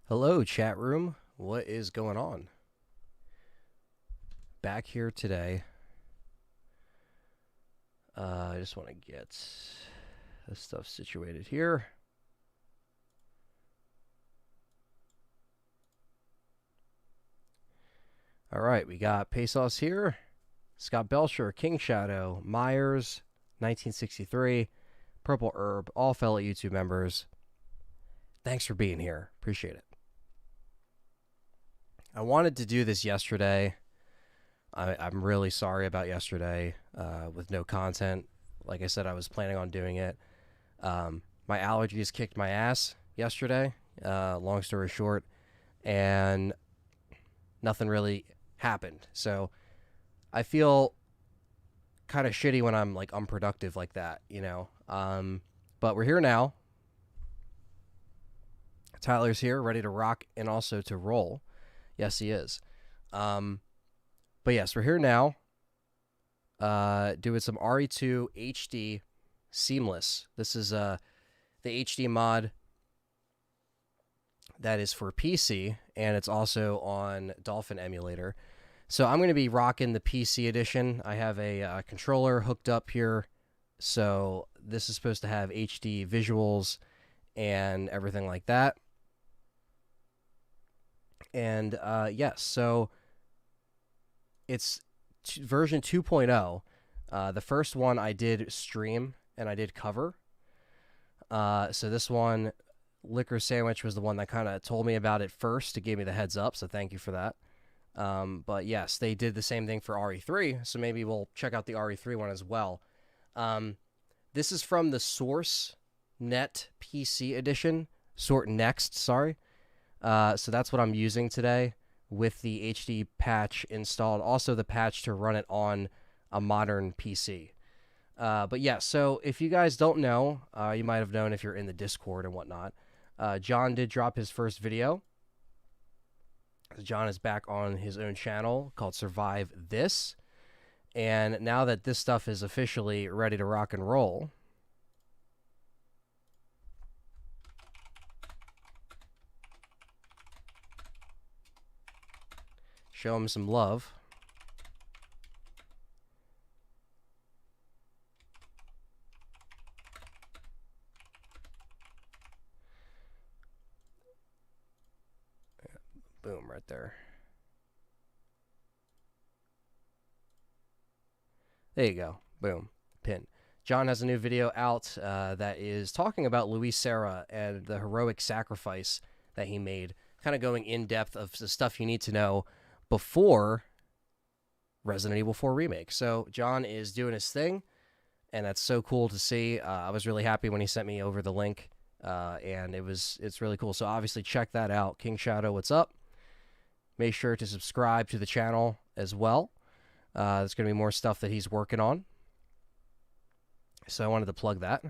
Hello, chat room. What is going on? Back here today. I just want to get this stuff situated here. All right, we got Pesos here, Scott Belcher, King Shadow, Myers, 1963, Purple Herb, all fellow YouTube members. Thanks for being here. Appreciate it. I wanted to do this yesterday. I'm really sorry about yesterday with no content. Like I said, I was planning on doing it. My allergies kicked my ass yesterday, long story short, and nothing really happened. So I feel kind of shitty when I'm like unproductive like that, you know. But we're here now. Tyler's here, ready to rock and also to roll. Yes, he is. But yes, we're here now. Doing some RE2 HD Seamless. This is the HD mod that is for PC, and it's also on Dolphin emulator. So I'm going to be rocking the PC edition. I have a controller hooked up here, so this is supposed to have HD visuals and everything like that. And yes, so it's version 2.0. The first one I did stream and I did cover. So this one, Liquor Sandwich, was the one that kind of told me about it first to give me the heads up. So thank you for that. But yes, they did the same thing for RE3. So maybe we'll check out the RE3 one as well. This is from the Source Net PC edition. Sort Next, sorry. So that's what I'm using today with the HD patch installed. Also the patch to run it on a modern PC. But yeah, so if you guys don't know, you might have known if you're in the Discord and whatnot. John did drop his first video. John is back on his own channel called Survive This. And now that this stuff is officially ready to rock and roll, show him some love. Boom, right there. There you go. Boom. Pin. John has a new video out that is talking about Luis Serra and the heroic sacrifice that he made, kind of going in depth of the stuff you need to know before Resident Evil 4 Remake. So John is doing his thing, and that's so cool to see. I was really happy when he sent me over the link, and it's really cool. So obviously check that out. King Shadow, what's up? Make sure to subscribe to the channel as well. There's going to be more stuff that he's working on. So I wanted to plug that.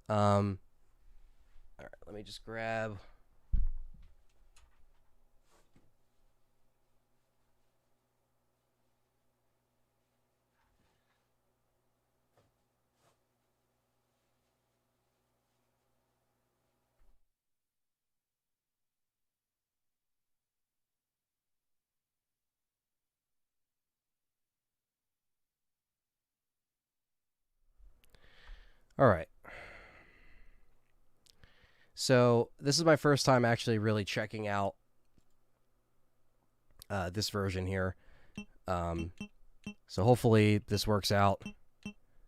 All right, let me just grab... All right. So this is my first time actually really checking out this version here. So hopefully this works out.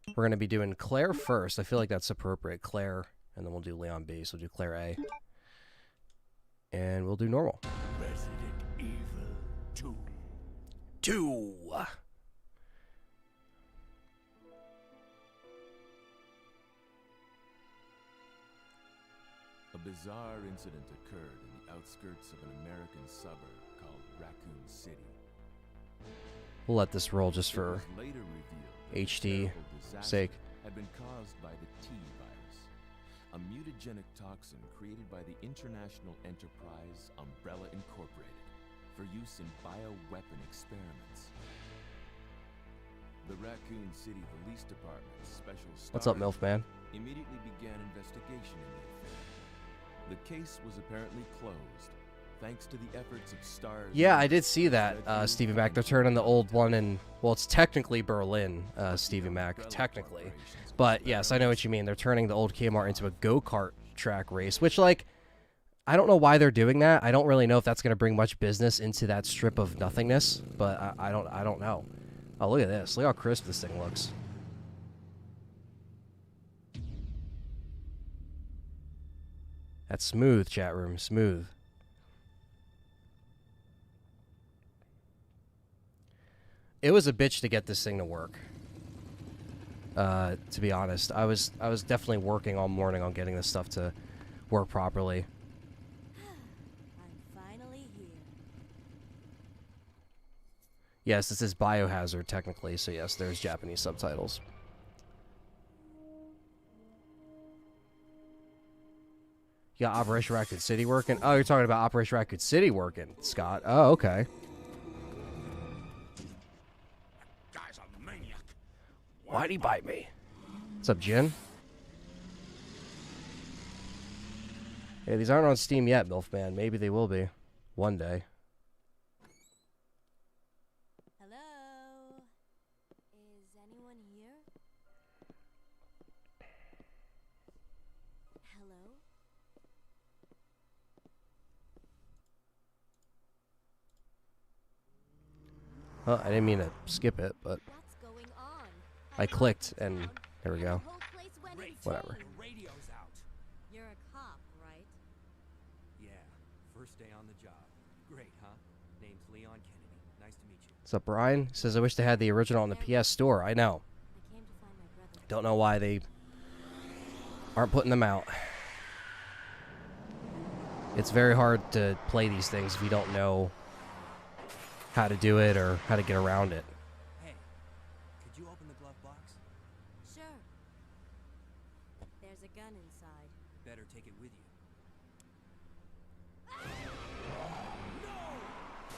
We're going to be doing Claire first. I feel like that's appropriate. Claire, and then we'll do Leon B. So we'll do Claire A. And we'll do normal. Resident Evil 2. 2. A bizarre incident occurred in the outskirts of an American suburb called Raccoon City. We'll let this roll just for It was later revealed that HD the terrible disaster sake. had been caused by the T-virus, a mutagenic toxin created by the international enterprise Umbrella Incorporated for use in bioweapon experiments. The Raccoon City Police Department's special What's up, S.T.A.R.S MILF man? immediately began investigation in the affair. The case was apparently closed, thanks to the efforts of S.T.A.R.S. Yeah, I did see that, Stevie Mac. They're turning the old one in, well, it's technically Berlin, Stevie Mac, technically. But yes, I know what you mean. They're turning the old Kmart into a go-kart track race, which, like, I don't know why they're doing that. I don't really know if that's going to bring much business into that strip of nothingness, but I don't know. Oh, look at this. Look how crisp this thing looks. That's smooth, chat room. Smooth. It was a bitch to get this thing to work. To be honest, I was definitely working all morning on getting this stuff to work properly. I'm finally here. Yes, this is Biohazard technically, so yes, there's Japanese subtitles. You got Operation Raccoon City working? Oh, you're talking about Operation Raccoon City working, Scott. Oh, okay. Guy's a maniac. Why'd he bite me? What's up, Jin? Hey, these aren't on Steam yet, Milfman. Maybe they will be. One day. Hello? Is anyone here? Hello? Well, I didn't mean to skip it, but What's going on? I clicked, and there we go. The whole place went Whatever. insane. Radio's out. You're a cop, right? Yeah, first day on the job. Great, huh? Name's Leon Kennedy. Nice to meet you. What's up, Brian? He says, I wish they had the original on the PS Store. I know. I came to find my brother. Don't know why they aren't putting them out. It's very hard to play these things if you don't know how to do it or how to get around it. Hey, could you open the glove box? Sure. There's a gun inside. Better take it with you.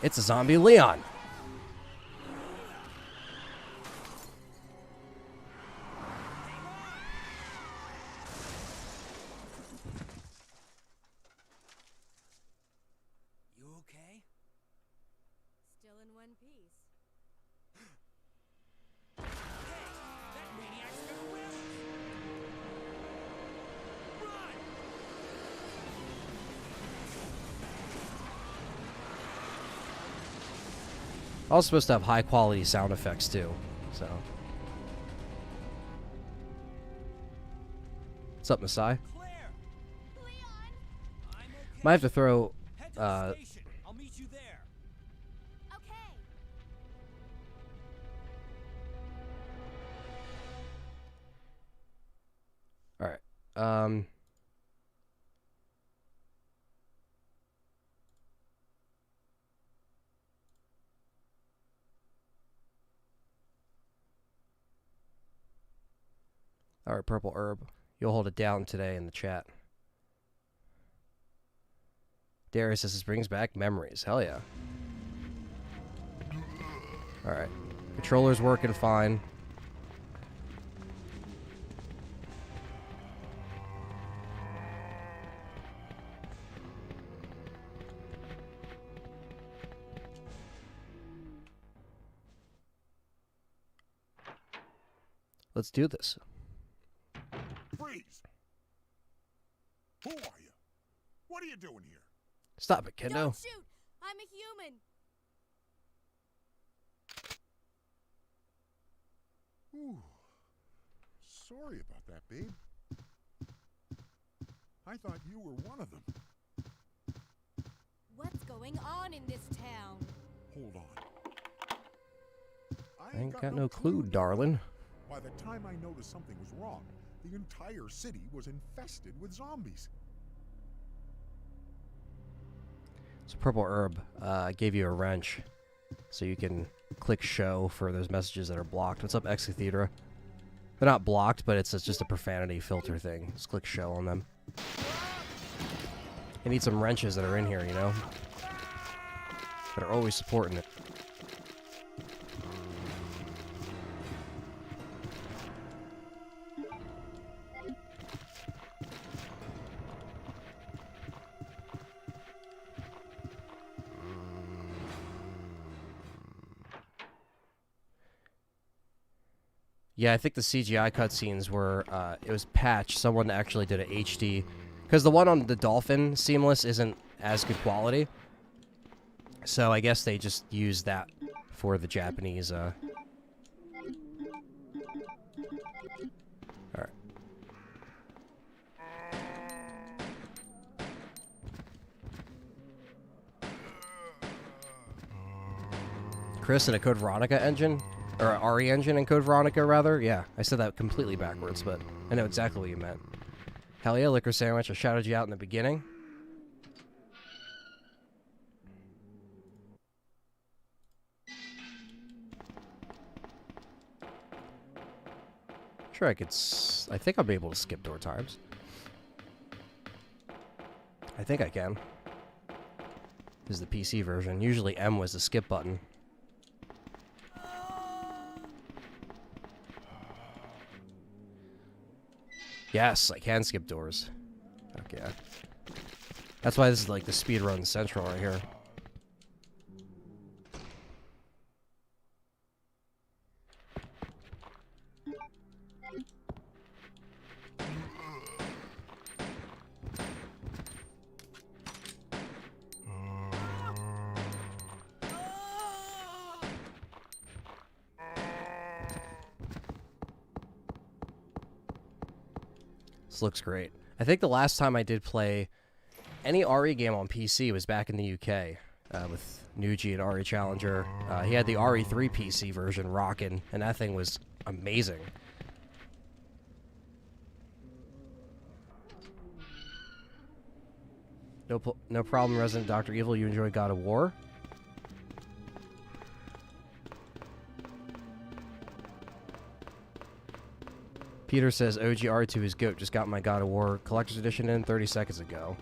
It's a zombie Leon. You okay? Still in one piece. That maniac's gonna win. Run! Also supposed to have high quality sound effects too. So. What's up, Masai? Claire, Leon! I'm okay. Might have to throw Head to the station. I'll meet you there. Okay. Alright. Alright, Purple Herb. You'll hold it down today in the chat. Darius says this brings back memories. Hell yeah. Alright. Controller's working fine. Let's do this. Freeze! Who are you? What are you doing here? Stop it, Kendo. Don't shoot! I'm a human! Ooh. Sorry about that, babe. I thought you were one of them. What's going on in this town? Hold on. I ain't got no clue, darling. By the time I noticed something was wrong, the entire city was infested with zombies. So Purple Herb gave you a wrench, so you can click show for those messages that are blocked. What's up, Excathedra? They're not blocked, but it's just a profanity filter thing. Just click show on them. You need some wrenches that are in here, you know? That are always supporting it. Yeah, I think the CGI cutscenes were, it was patched. Someone actually did a HD. Because the one on the Dolphin Seamless isn't as good quality. So I guess they just used that for the Japanese, Alright. Chris in a Code Veronica engine? Or a RE engine in Code Veronica, rather? Yeah, I said that completely backwards, but I know exactly what you meant. Hell yeah, Liquor Sandwich. I shouted you out in the beginning. Sure, I could... I think I'll be able to skip door times. I think I can. This is the PC version. Usually M was the skip button. Yes, I can skip doors. Okay. That's why this is like the speedrun central right here. This looks great. I think the last time I did play any RE game on PC was back in the UK with Nuji and RE Challenger. He had the RE3 PC version rocking, and that thing was amazing. No problem, Resident Dr. Evil. You enjoy God of War? Peter says OG R2 is GOAT. Just got my God of War Collector's Edition in 30 seconds ago.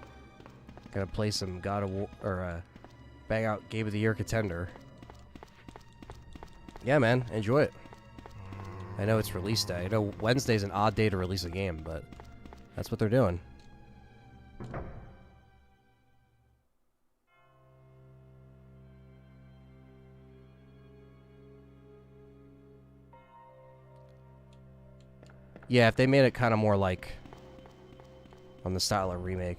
Gonna play some God of War, or bang out Game of the Year contender. Yeah, man, enjoy it. I know it's release day. I know Wednesday's an odd day to release a game, but that's what they're doing. Yeah, if they made it kind of more like on the style of remake.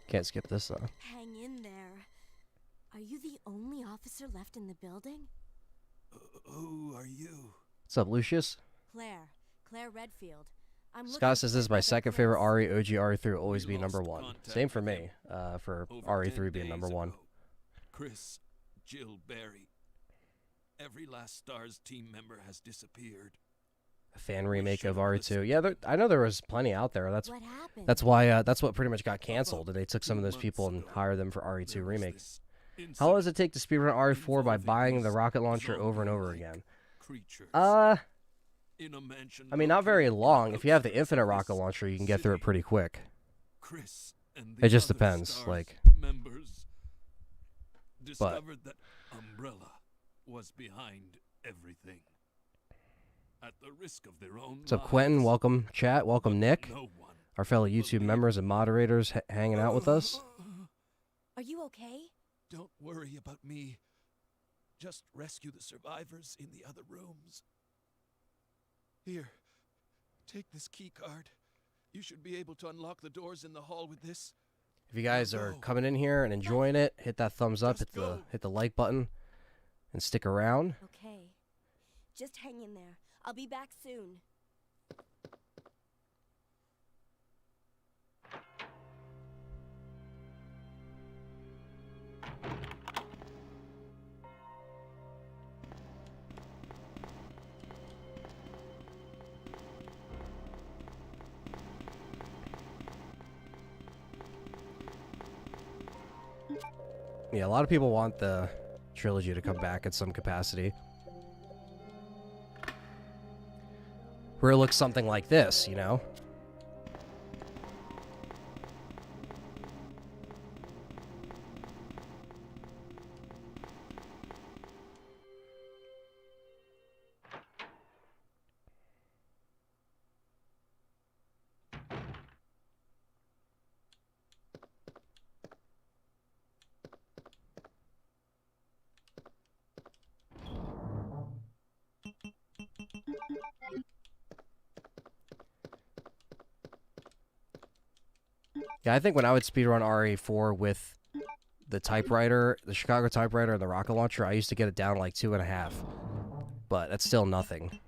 Can't skip this though. Hang in there. Are you the only officer left in the building? Who are you? What's up, Lucius? Claire Redfield. I'm Scott says this is my second favorite Chris. RE. OG RE3 will always be number one. Same for me, for RE3 being number one. Chris, Jill, Barry. Every last S.T.A.R.S team member has disappeared. A fan remake of RE2. Yeah, I know there was plenty out there. That's What happened? that's why that's what pretty much got canceled. And they took some of those people and hired them for RE2 remake. How long does it take to speedrun RE4 by buying the rocket launcher over and over again? I mean, not very long. If you have the infinite rocket launcher, you can get through it pretty quick. It just depends, like. Members discovered that Umbrella was behind everything. At the risk of their own What's up, Quentin? Welcome, chat. Welcome, Nick. No one Our fellow YouTube members and moderators hanging out with us. Are you okay? Don't worry about me. Just rescue the survivors in the other rooms. Here, take this key card. You should be able to unlock the doors in the hall with this. If you guys are coming in here and enjoying it, hit that thumbs up, hit the like button, and stick around. Okay. Just hang in there. I'll be back soon. Yeah, a lot of people want the trilogy to come back in some capacity. Where it looks something like this, you know? Yeah, I think when I would speedrun RE4 with the typewriter, the Chicago typewriter, and the rocket launcher, I used to get it down like 2.5. But that's still nothing.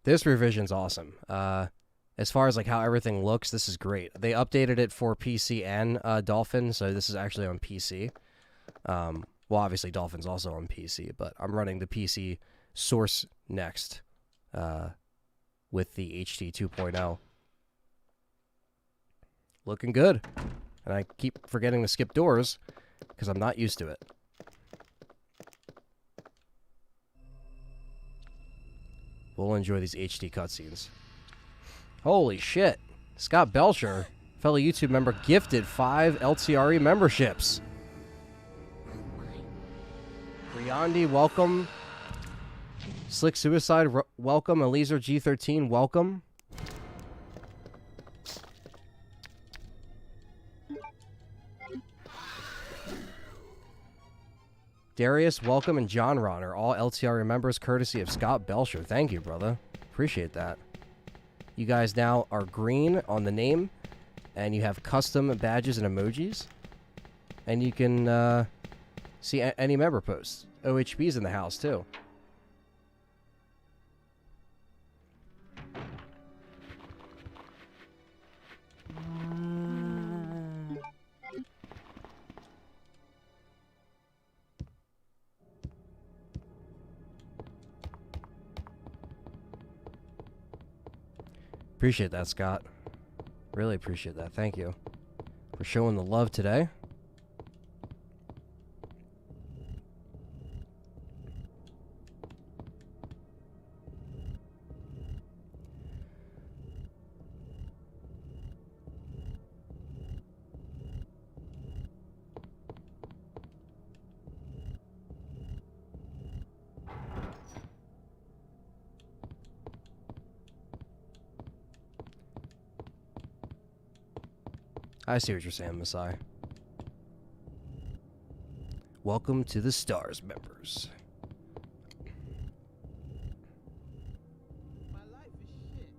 This revision's awesome. As far as like how everything looks, this is great. They updated it for PC and Dolphin, so this is actually on PC. Well, obviously Dolphin's also on PC, but I'm running the PC source next with the HT 2.0. Looking good. And I keep forgetting to skip doors because I'm not used to it. We'll enjoy these HD cutscenes. Holy shit. Scott Belcher, fellow YouTube member, gifted 5 LTRE memberships. Riondi, welcome. Slick Suicide, welcome. Eliezer G13, welcome. Darius, welcome, and John Ron are all LTRE members courtesy of Scott Belcher. Thank you, brother. Appreciate that. You guys now are green on the name, and you have custom badges and emojis. And you can see any member posts. OHB's in the house, too. Appreciate that, Scott. Really appreciate that. Thank you for showing the love today. I see what you're saying, Masai. Welcome to the S.T.A.R.S members. My life is shit.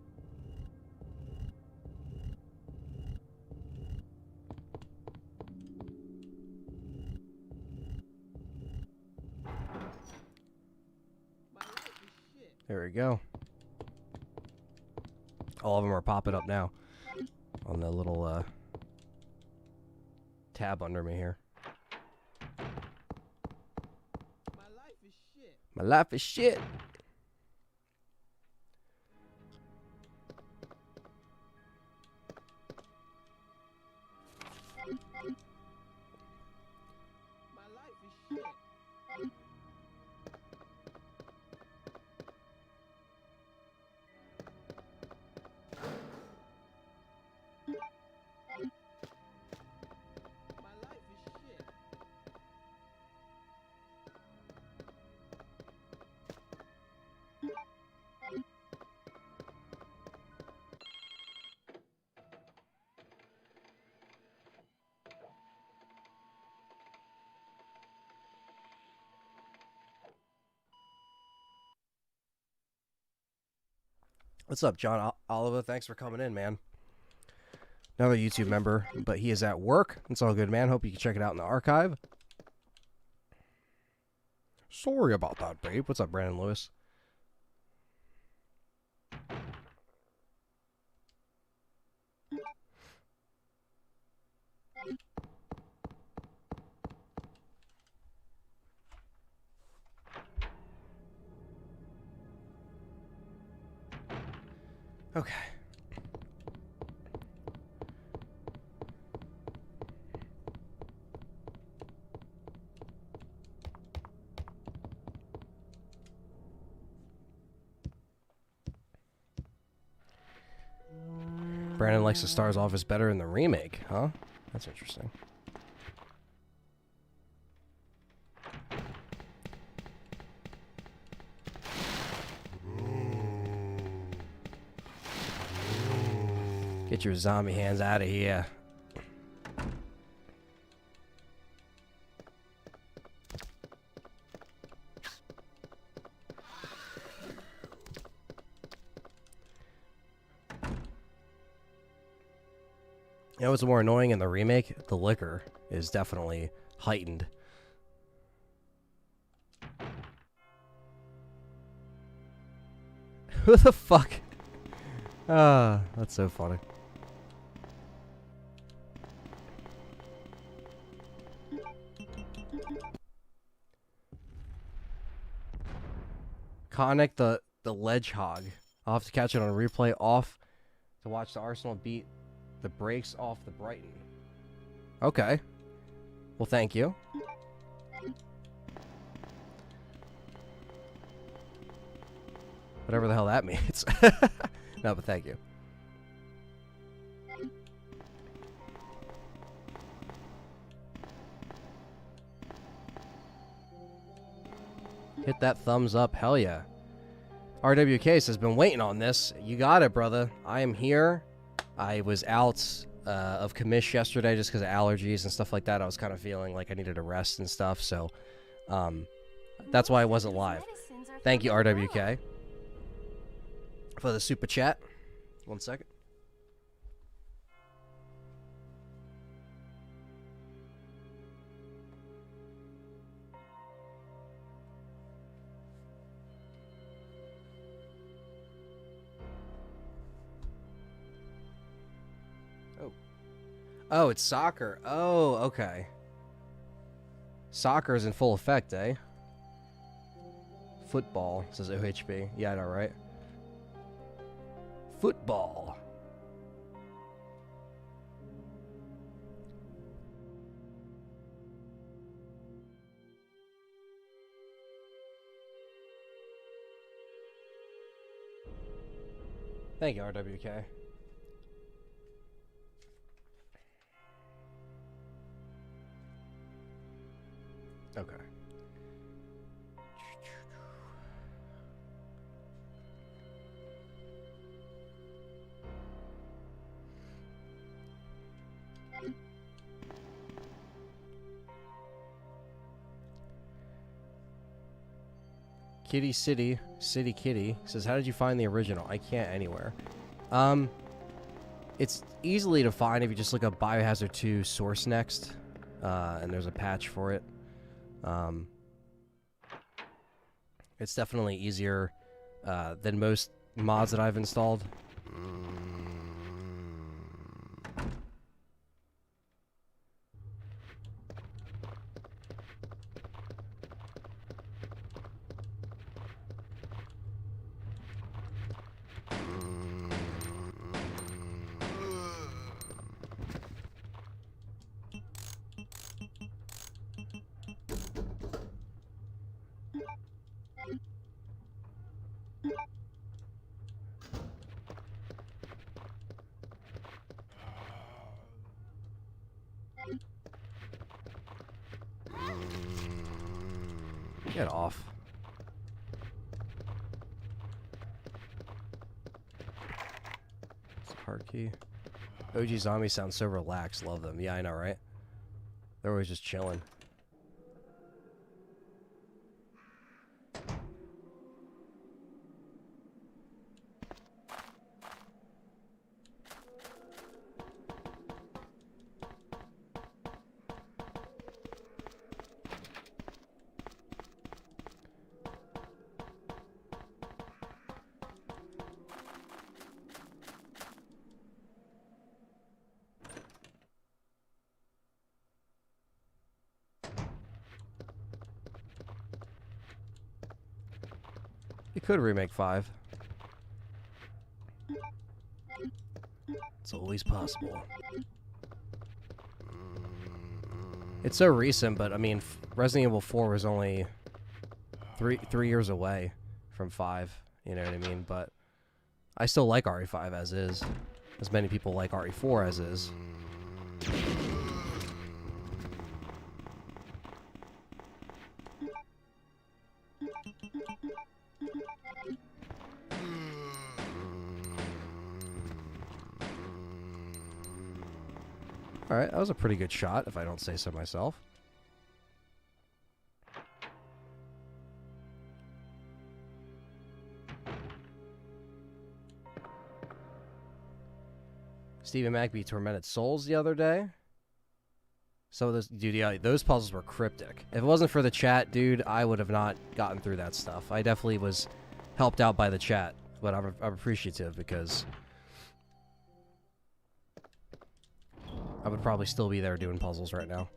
My life is shit. There we go. All of them are popping up now on the little tab under me here. My life is shit. My life is shit. My life is shit. My life is shit. What's up, John Oliver? Thanks for coming in, man. Another YouTube member, but he is at work. It's all good, man. Hope you can check it out in the archive. Sorry about that, babe. What's up, Brandon Lewis? Okay. Brandon likes the S.T.A.R.S office better in the remake, huh? That's interesting. Get your zombie hands out of here. You know what's more annoying in the remake? The liquor is definitely heightened. Who the fuck? Ah, that's so funny. Connect the ledgehog. I'll have to catch it on a replay off to watch the Arsenal beat the brakes off the Brighton. Okay. Well, thank you. Whatever the hell that means. No, but thank you. Hit that thumbs up. Hell yeah. RWK says, been waiting on this. You got it, brother. I am here. I was out of commish yesterday just because of allergies and stuff like that. I was kind of feeling like I needed a rest and stuff. So that's why I wasn't live. Thank you, RWK, for the super chat. 1 second. Oh, it's soccer. Oh, okay. Soccer is in full effect, eh? Football, says OHB. Yeah, I know, right? Football. Thank you, RWK. Okay. Kitty City Kitty says, how did you find the original? I can't anywhere. It's easily to find if you just look up Biohazard 2 Source Next, and there's a patch for it. It's definitely easier than most mods that I've installed. Get off. It's a hard key. OG zombies sound so relaxed. Love them. Yeah, I know, right? They're always just chilling. You could remake 5. It's always possible. It's so recent, but I mean, Resident Evil 4 was only three years away from 5. You know what I mean? But I still like RE5 as is, as many people like RE4 as is. Alright, that was a pretty good shot, if I don't say so myself. Stephen Mack beat Tormented Souls the other day. Some of those, dude, yeah, those puzzles were cryptic. If it wasn't for the chat, dude, I would have not gotten through that stuff. I definitely was helped out by the chat, but I'm appreciative because I would probably still be there doing puzzles right now.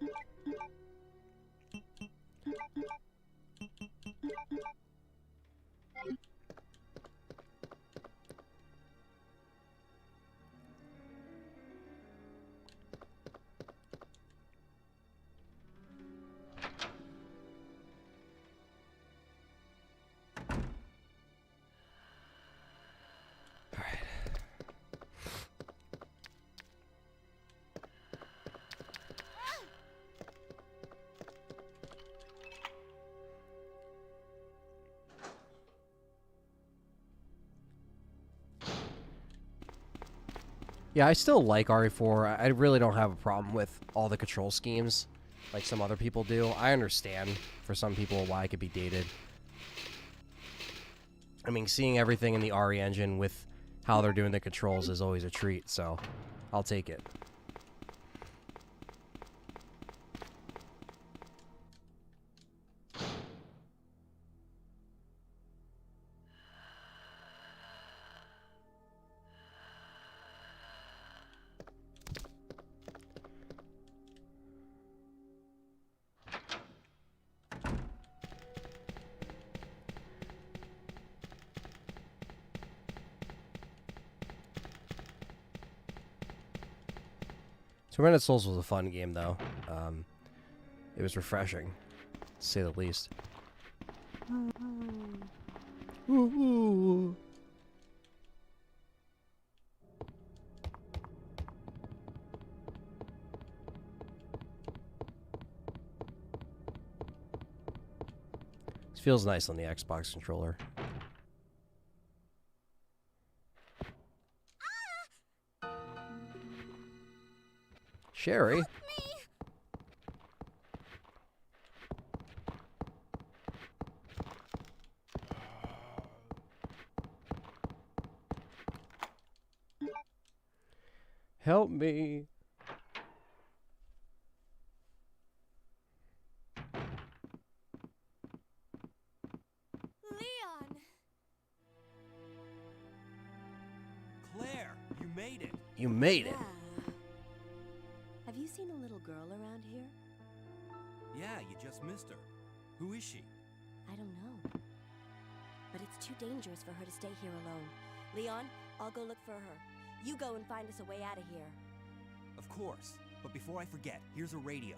Yeah, I still like RE4. I really don't have a problem with all the control schemes like some other people do. I understand for some people why it could be dated. I mean, seeing everything in the RE engine with how they're doing the controls is always a treat, so I'll take it. Tormented Souls was a fun game, though. It was refreshing, to say the least. Ooh. This feels nice on the Xbox controller. Sherry? Help me. Leon! Claire, you made it. You made it. Yeah. Have you seen a little girl around here? Yeah, you just missed her. Who is she? I don't know. But it's too dangerous for her to stay here alone. Leon, I'll go look for her. You go and find us a way out of here. Of course. But before I forget, here's a radio.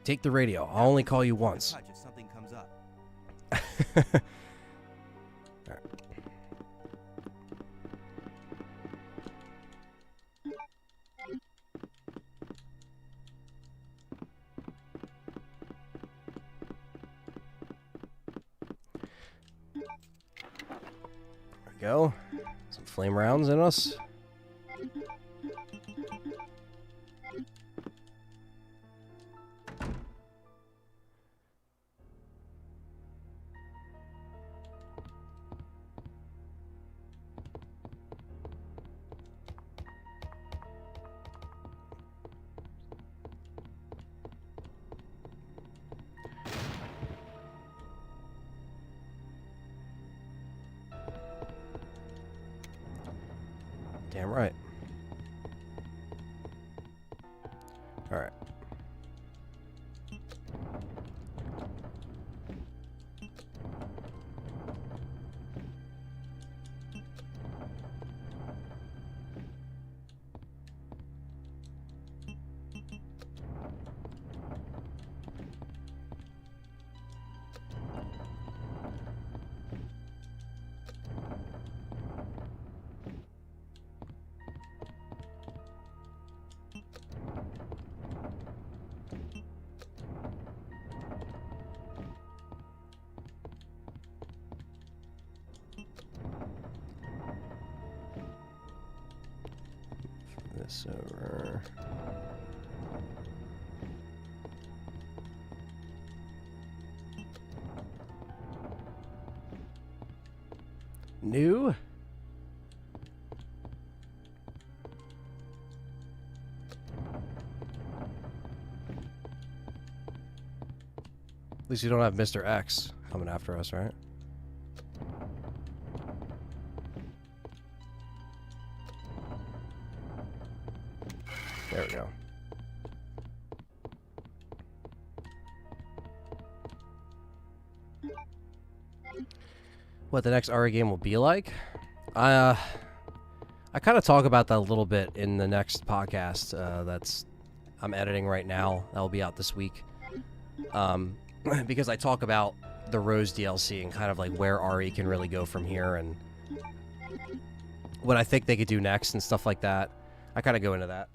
Take the radio. I'll only call you once. Touch if something comes up. Alright. There we go. Some flame rounds in us. Damn right. All right. This over. New. least you don't have Mr. X coming after us, right? There we go. What the next RE game will be like? I kind of talk about that a little bit in the next podcast I'm editing right now. That'll be out this week. Because I talk about the Rose DLC and kind of like where RE can really go from here and what I think they could do next and stuff like that. I kind of go into that.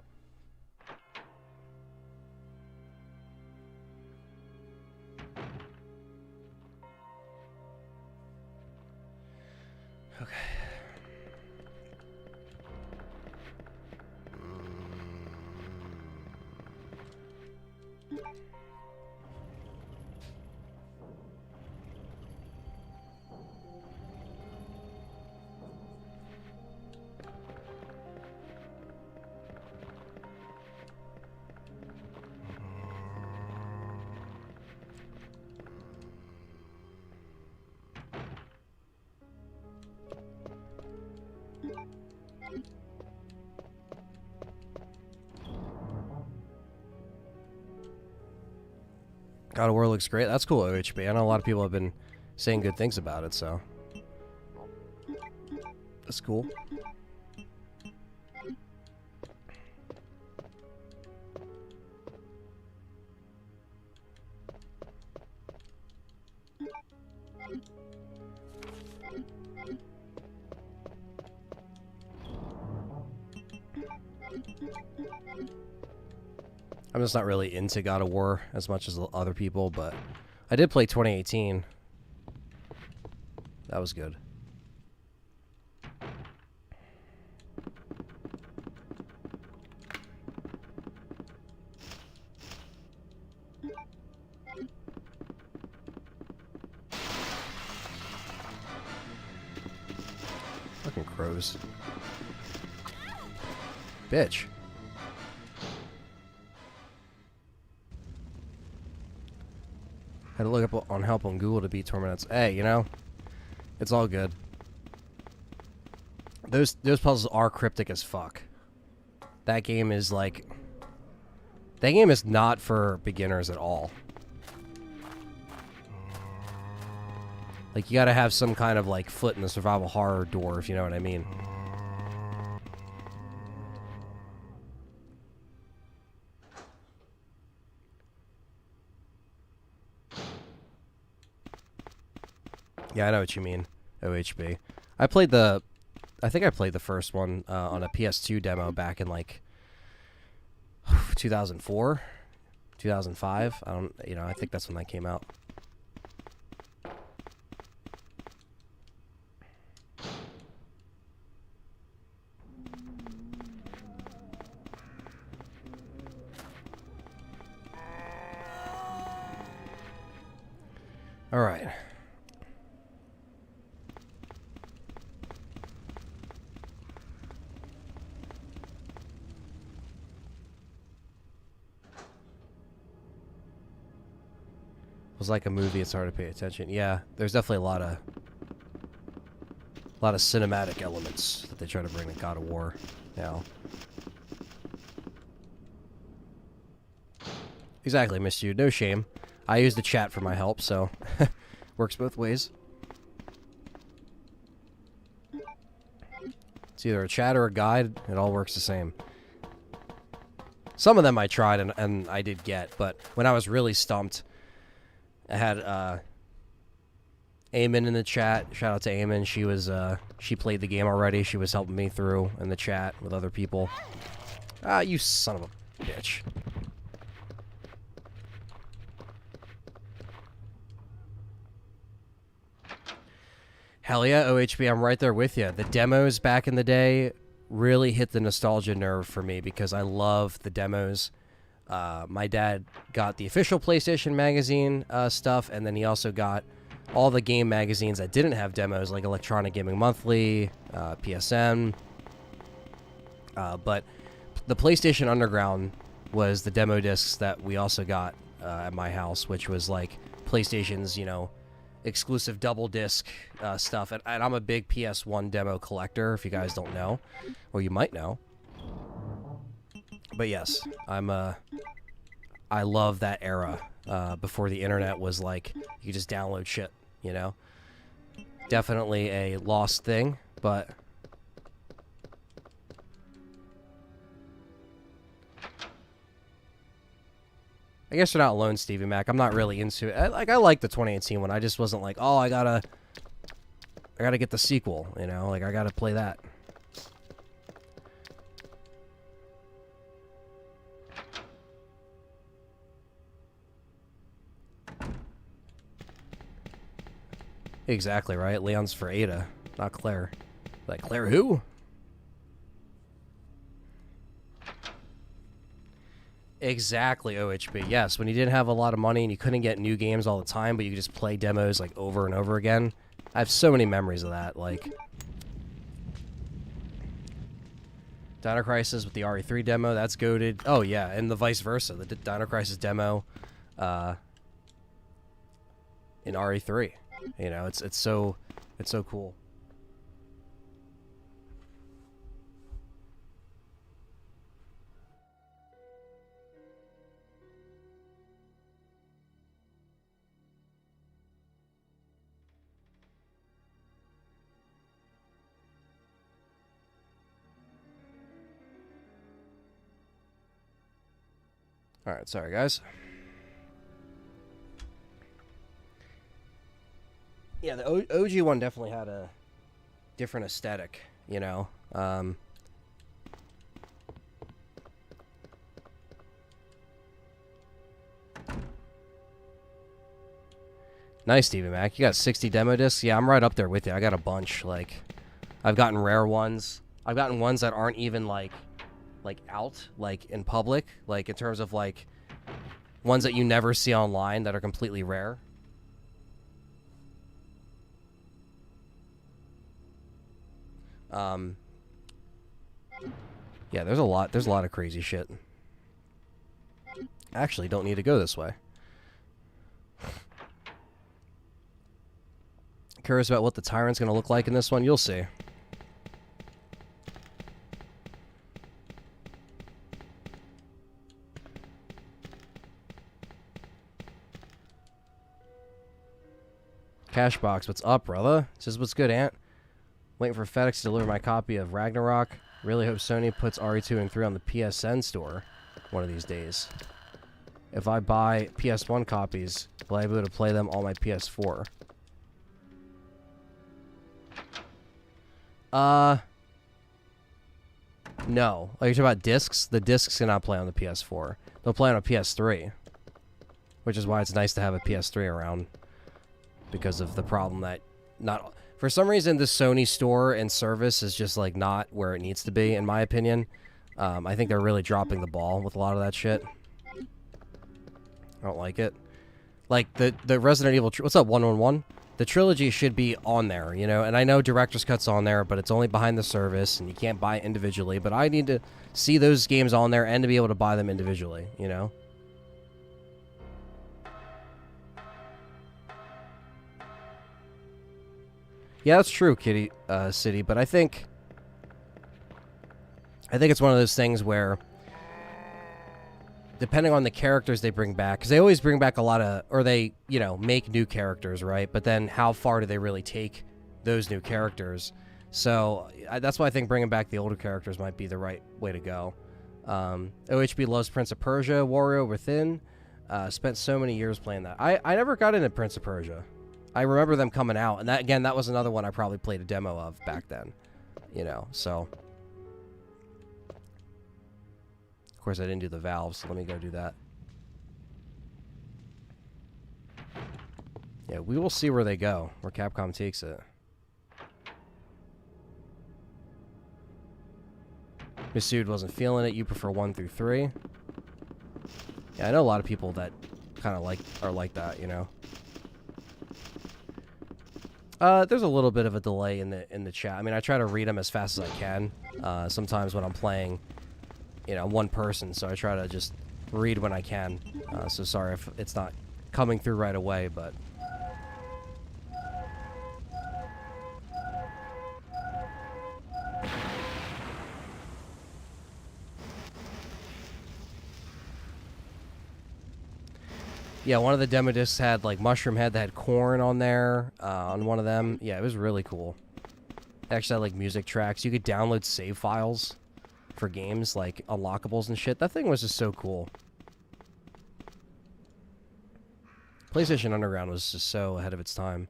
Okay. God of War looks great. That's cool, OHB. I know a lot of people have been saying good things about it, so that's cool. I'm just not really into God of War as much as other people, but I did play 2018. That was good. Fucking crows. Bitch. Had to look up on help on Google to beat Torments. Hey, you know, it's all good. Those puzzles are cryptic as fuck. That game is like, that game is not for beginners at all. Like, you gotta have some kind of like foot in the survival horror door, if you know what I mean. Yeah, I know what you mean, OHB. I think I played the first one on a PS2 demo back in like 2004, 2005. I think that's when that came out. All right. Was like a movie, it's hard to pay attention. Yeah, there's definitely a lot of cinematic elements that they try to bring to God of War now. Exactly, missed you. No shame. I use the chat for my help, so works both ways. It's either a chat or a guide. It all works the same. Some of them I tried and I did get, but when I was really stumped, I had Eamon in the chat. Shout out to Eamon. She played the game already. She was helping me through in the chat with other people. Ah, you son of a bitch. Hell yeah, OHB, I'm right there with you. The demos back in the day really hit the nostalgia nerve for me because I love the demos. My dad got the official PlayStation magazine stuff, and then he also got all the game magazines that didn't have demos, like Electronic Gaming Monthly, PSN. But the PlayStation Underground was the demo discs that we also got at my house, which was like PlayStation's, you know, exclusive double disc stuff. And I'm a big PS1 demo collector, if you guys don't know, or you might know. But yes, I love that era before the internet was like you could just download shit, you know. Definitely a lost thing, but I guess you're not alone, Stevie Mac. I'm not really into it. I like the 2018 one. I just wasn't like, oh, I gotta get the sequel, you know? Like, I gotta play that. Exactly, right? Leon's for Ada, not Claire. Like, Claire who? Exactly, OHB. Yes, when you didn't have a lot of money and you couldn't get new games all the time, but you could just play demos like over and over again. I have so many memories of that. Like Dino Crisis with the RE3 demo, that's goated. Oh yeah, and the vice versa, the Dino Crisis demo in RE3. You know, it's so cool. Alright, sorry guys. Yeah, the OG one definitely had a different aesthetic, you know. Nice, Stevie Mac. You got 60 demo discs? Yeah, I'm right up there with you. I got a bunch. Like, I've gotten rare ones. I've gotten ones that aren't even, like out, like, in public. Like, in terms of, like, ones that you never see online that are completely rare. Yeah, there's a lot of crazy shit. Actually, don't need to go this way. Curious about what the Tyrant's gonna look like in this one? You'll see. Cashbox, what's up, brother? Says, what's good, Ant? Waiting for FedEx to deliver my copy of Ragnarok. Really hope Sony puts RE2 and 3 on the PSN store one of these days. If I buy PS1 copies, will I be able to play them on my PS4? No. Like, you're talking about discs? The discs cannot play on the PS4. They'll play on a PS3. Which is why it's nice to have a PS3 around. Because of the problem that not... For some reason, the Sony store and service is just, like, not where it needs to be, in my opinion. I think they're really dropping the ball with a lot of that shit. I don't like it. Like, the Resident Evil... What's up, 111? The trilogy should be on there, you know? And I know Director's Cut's on there, but it's only behind the service, and you can't buy it individually. But I need to see those games on there and to be able to buy them individually, you know? Yeah, that's true, Kitty City, but I think it's one of those things where, depending on the characters they bring back, because they always bring back a lot of, or they, you know, make new characters, right? But then how far do they really take those new characters? So that's why I think bringing back the older characters might be the right way to go. OHB loves Prince of Persia, Warrior Within. Spent so many years playing that. I never got into Prince of Persia. I remember them coming out, and that, again, that was another one I probably played a demo of back then, you know, so. Of course, I didn't do the valves, so let me go do that. Yeah, we will see where they go, where Capcom takes it. Masood wasn't feeling it. You prefer 1 through 3. Yeah, I know a lot of people that kind of are like that, you know. There's a little bit of a delay in the chat. I mean, I try to read them as fast as I can. Sometimes when I'm playing, you know, one person, so I try to just read when I can. So sorry if it's not coming through right away, but yeah, one of the demo discs had like Mushroom Head that had corn on there, on one of them. Yeah, it was really cool. It actually had like music tracks. You could download save files for games, like unlockables and shit. That thing was just so cool. PlayStation Underground was just so ahead of its time.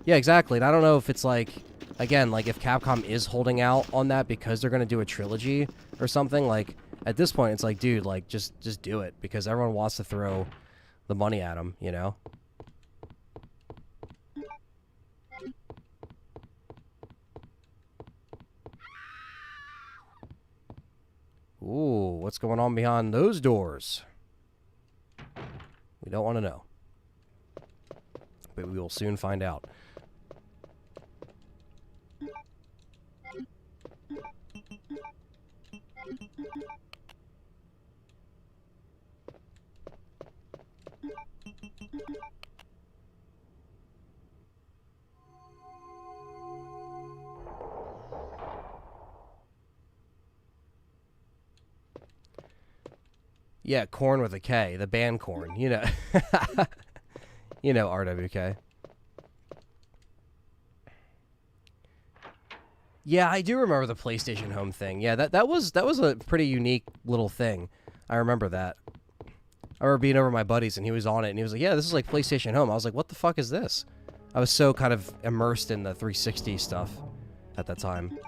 Yeah, exactly. And I don't know if it's like, again, like if Capcom is holding out on that because they're going to do a trilogy or something, like at this point it's like, dude, like just do it because everyone wants to throw the money at them, you know? Ooh, what's going on behind those doors? We don't want to know. But we will soon find out. Yeah, Korn with a K, the band Korn, you know. You know RWK. Yeah, I do remember the PlayStation Home thing. Yeah, that was a pretty unique little thing. I remember that. I remember being over at my buddy's and he was on it and he was like, "Yeah, this is like PlayStation Home." I was like, "What the fuck is this?" I was so kind of immersed in the 360 stuff at that time.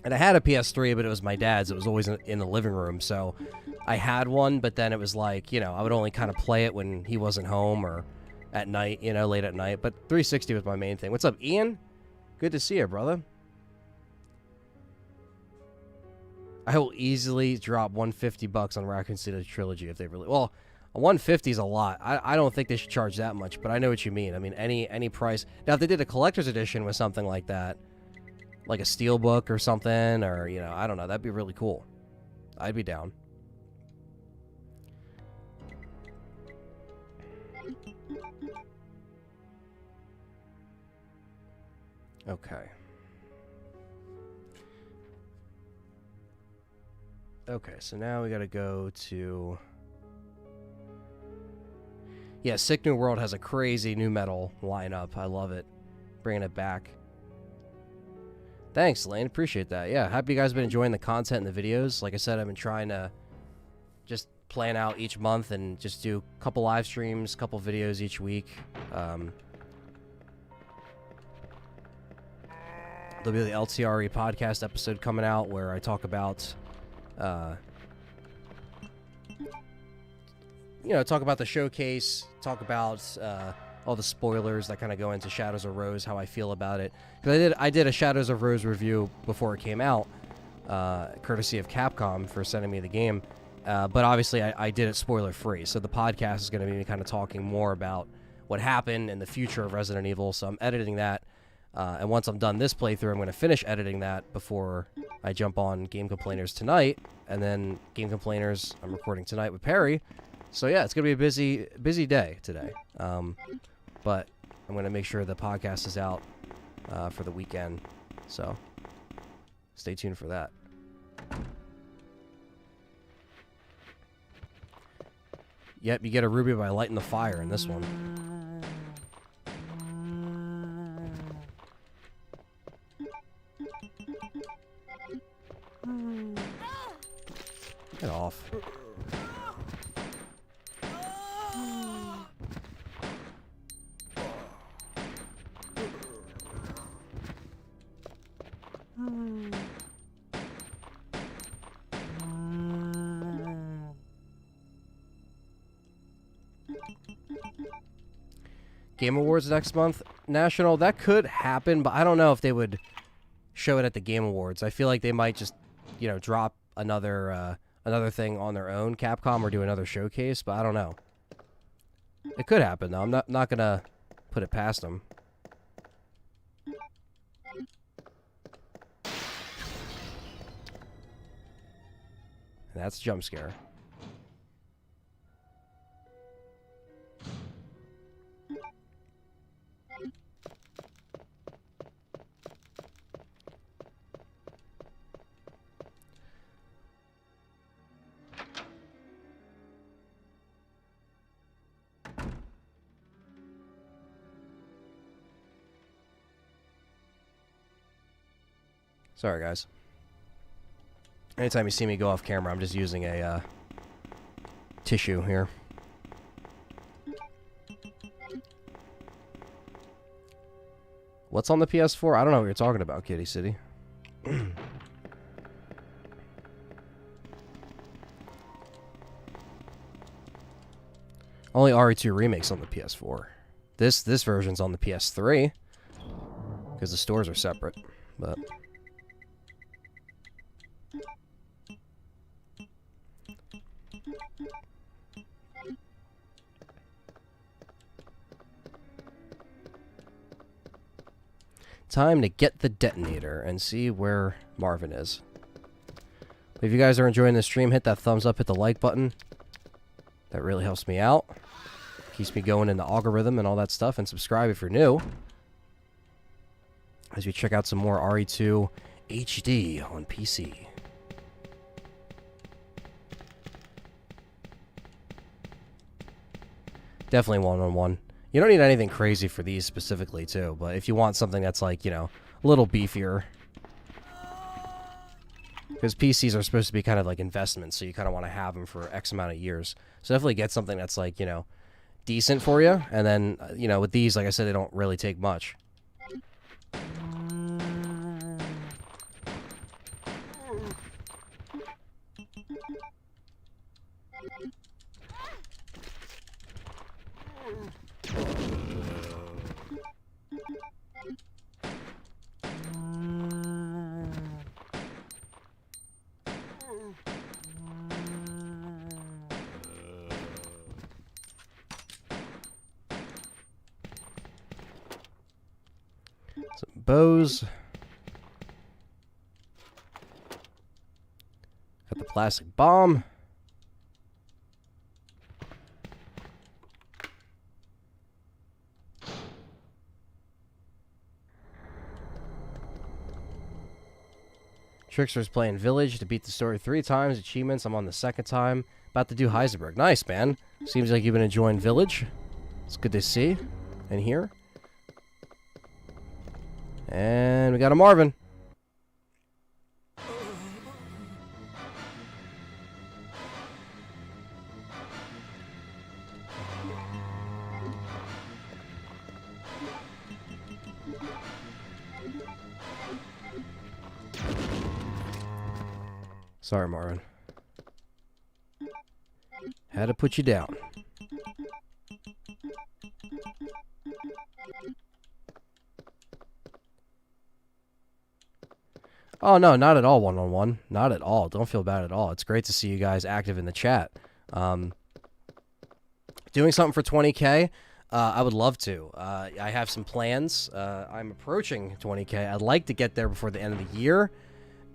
And I had a PS3, but it was my dad's. It was always in the living room, so I had one, but then it was like, you know, I would only kind of play it when he wasn't home or at night, you know, late at night. But 360 was my main thing. What's up, Ian? Good to see you, brother. I will easily drop $150 on Raccoon City Trilogy if they really... Well, 150 is a lot. I don't think they should charge that much, but I know what you mean. I mean, any price... Now, if they did a collector's edition with something like that, like a steelbook or something, or, you know, I don't know, that'd be really cool. I'd be down. Okay. Okay, so now we gotta go to... Yeah, Sick New World has a crazy new metal lineup. I love it. Bringing it back. Thanks, Lane. Appreciate that. Yeah, happy you guys have been enjoying the content and the videos. Like I said, I've been trying to just plan out each month and just do a couple live streams, a couple videos each week. There'll be the LTRE podcast episode coming out where I talk about, you know, talk about the showcase, talk about all the spoilers that kind of go into Shadows of Rose, how I feel about it. Because I did a Shadows of Rose review before it came out, courtesy of Capcom for sending me the game. But obviously, I did it spoiler-free. So the podcast is going to be kind of talking more about what happened and the future of Resident Evil. So I'm editing that. And once I'm done this playthrough, I'm going to finish editing that before I jump on Game Complainers tonight. And then Game Complainers, I'm recording tonight with Perry. So yeah, it's going to be a busy day today. But I'm going to make sure the podcast is out for the weekend. So stay tuned for that. Yep, you get a ruby by lighting the fire in this one. Get off. Game Awards next month. National, that could happen, but I don't know if they would show it at the Game Awards. I feel like they might just, you know, drop another thing on their own, Capcom, or do another showcase, but I don't know. It could happen, though. I'm not going to put it past them. And that's a jump scare. Sorry, guys. Anytime you see me go off camera, I'm just using a tissue here. What's on the PS4? I don't know what you're talking about, Kitty City. Only RE2 Remake's on the PS4. This version's on the PS3 because the stores are separate. But time to get the detonator and see where Marvin is. If you guys are enjoying the stream, hit that thumbs up, hit the like button. That really helps me out. Keeps me going in the algorithm and all that stuff. And subscribe if you're new, as we check out some more RE2 HD on PC. Definitely one-on-one. You don't need anything crazy for these specifically, too. But if you want something that's like, you know, a little beefier. Because PCs are supposed to be kind of like investments, so you kind of want to have them for X amount of years. So definitely get something that's like, you know, decent for you. And then, you know, with these, like I said, they don't really take much. Some bows. Got the plastic bomb. Trickster's playing Village to beat the story 3 times. Achievements, I'm on the 2nd time. About to do Heisenberg. Nice, man. Seems like you've been enjoying Village. It's good to see and hear. And we got a Marvin. Sorry, Marvin. Had to put you down. Oh, no, not at all one-on-one. Not at all. Don't feel bad at all. It's great to see you guys active in the chat. Doing something for 20K? I would love to. I have some plans. I'm approaching 20K. I'd like to get there before the end of the year.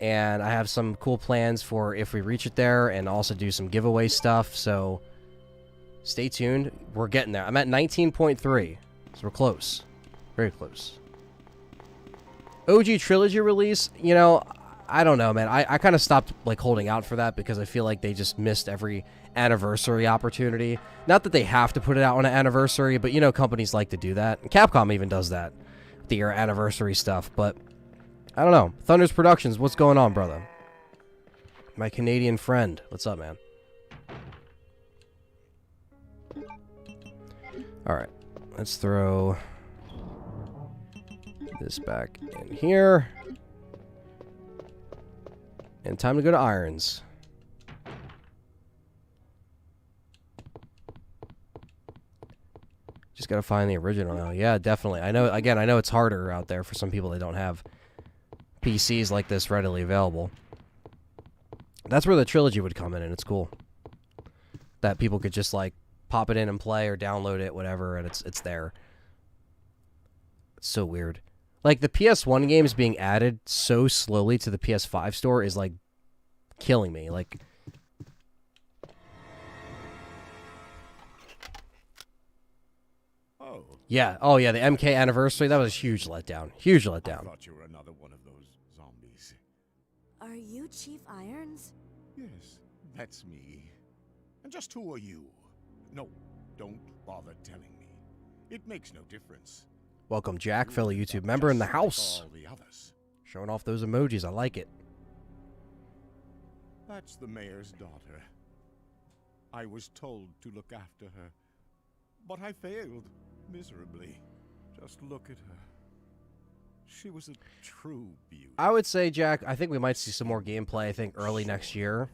And I have some cool plans for if we reach it there and also do some giveaway stuff. So stay tuned. We're getting there. I'm at 19.3. So we're close. Very close. OG Trilogy release, you know, I don't know, man. I kind of stopped like holding out for that because I feel like they just missed every anniversary opportunity. Not that they have to put it out on an anniversary, but you know, companies like to do that. And Capcom even does that, the anniversary stuff. But I don't know. Thunder's Productions, what's going on, brother? My Canadian friend, what's up, man? All right, let's throw this back in here. And time to go to Irons. Just gotta find the original now. Yeah, definitely. I know, again, I know it's harder out there for some people that don't have PCs like this readily available. That's where the trilogy would come in, and it's cool. That people could just, like, pop it in and play or download it, whatever, and it's there. It's so weird. Like, the PS1 games being added so slowly to the PS5 store is, like, killing me. Like, Oh. yeah. Oh, yeah, the MK anniversary, that was a huge letdown. Huge I letdown. thought you were another one of those zombies. Are you Chief Irons? Yes, that's me. And just who are you? No, don't bother telling me. It makes no difference. Welcome, Jack, You fellow are YouTube member in the just house. like all the others. Showing off those emojis. I like it. That's the mayor's daughter. I was told to look after her, but I failed miserably. Just look at her. She was a true beauty. I would say, Jack, I think we might see some more gameplay, I think, early next year.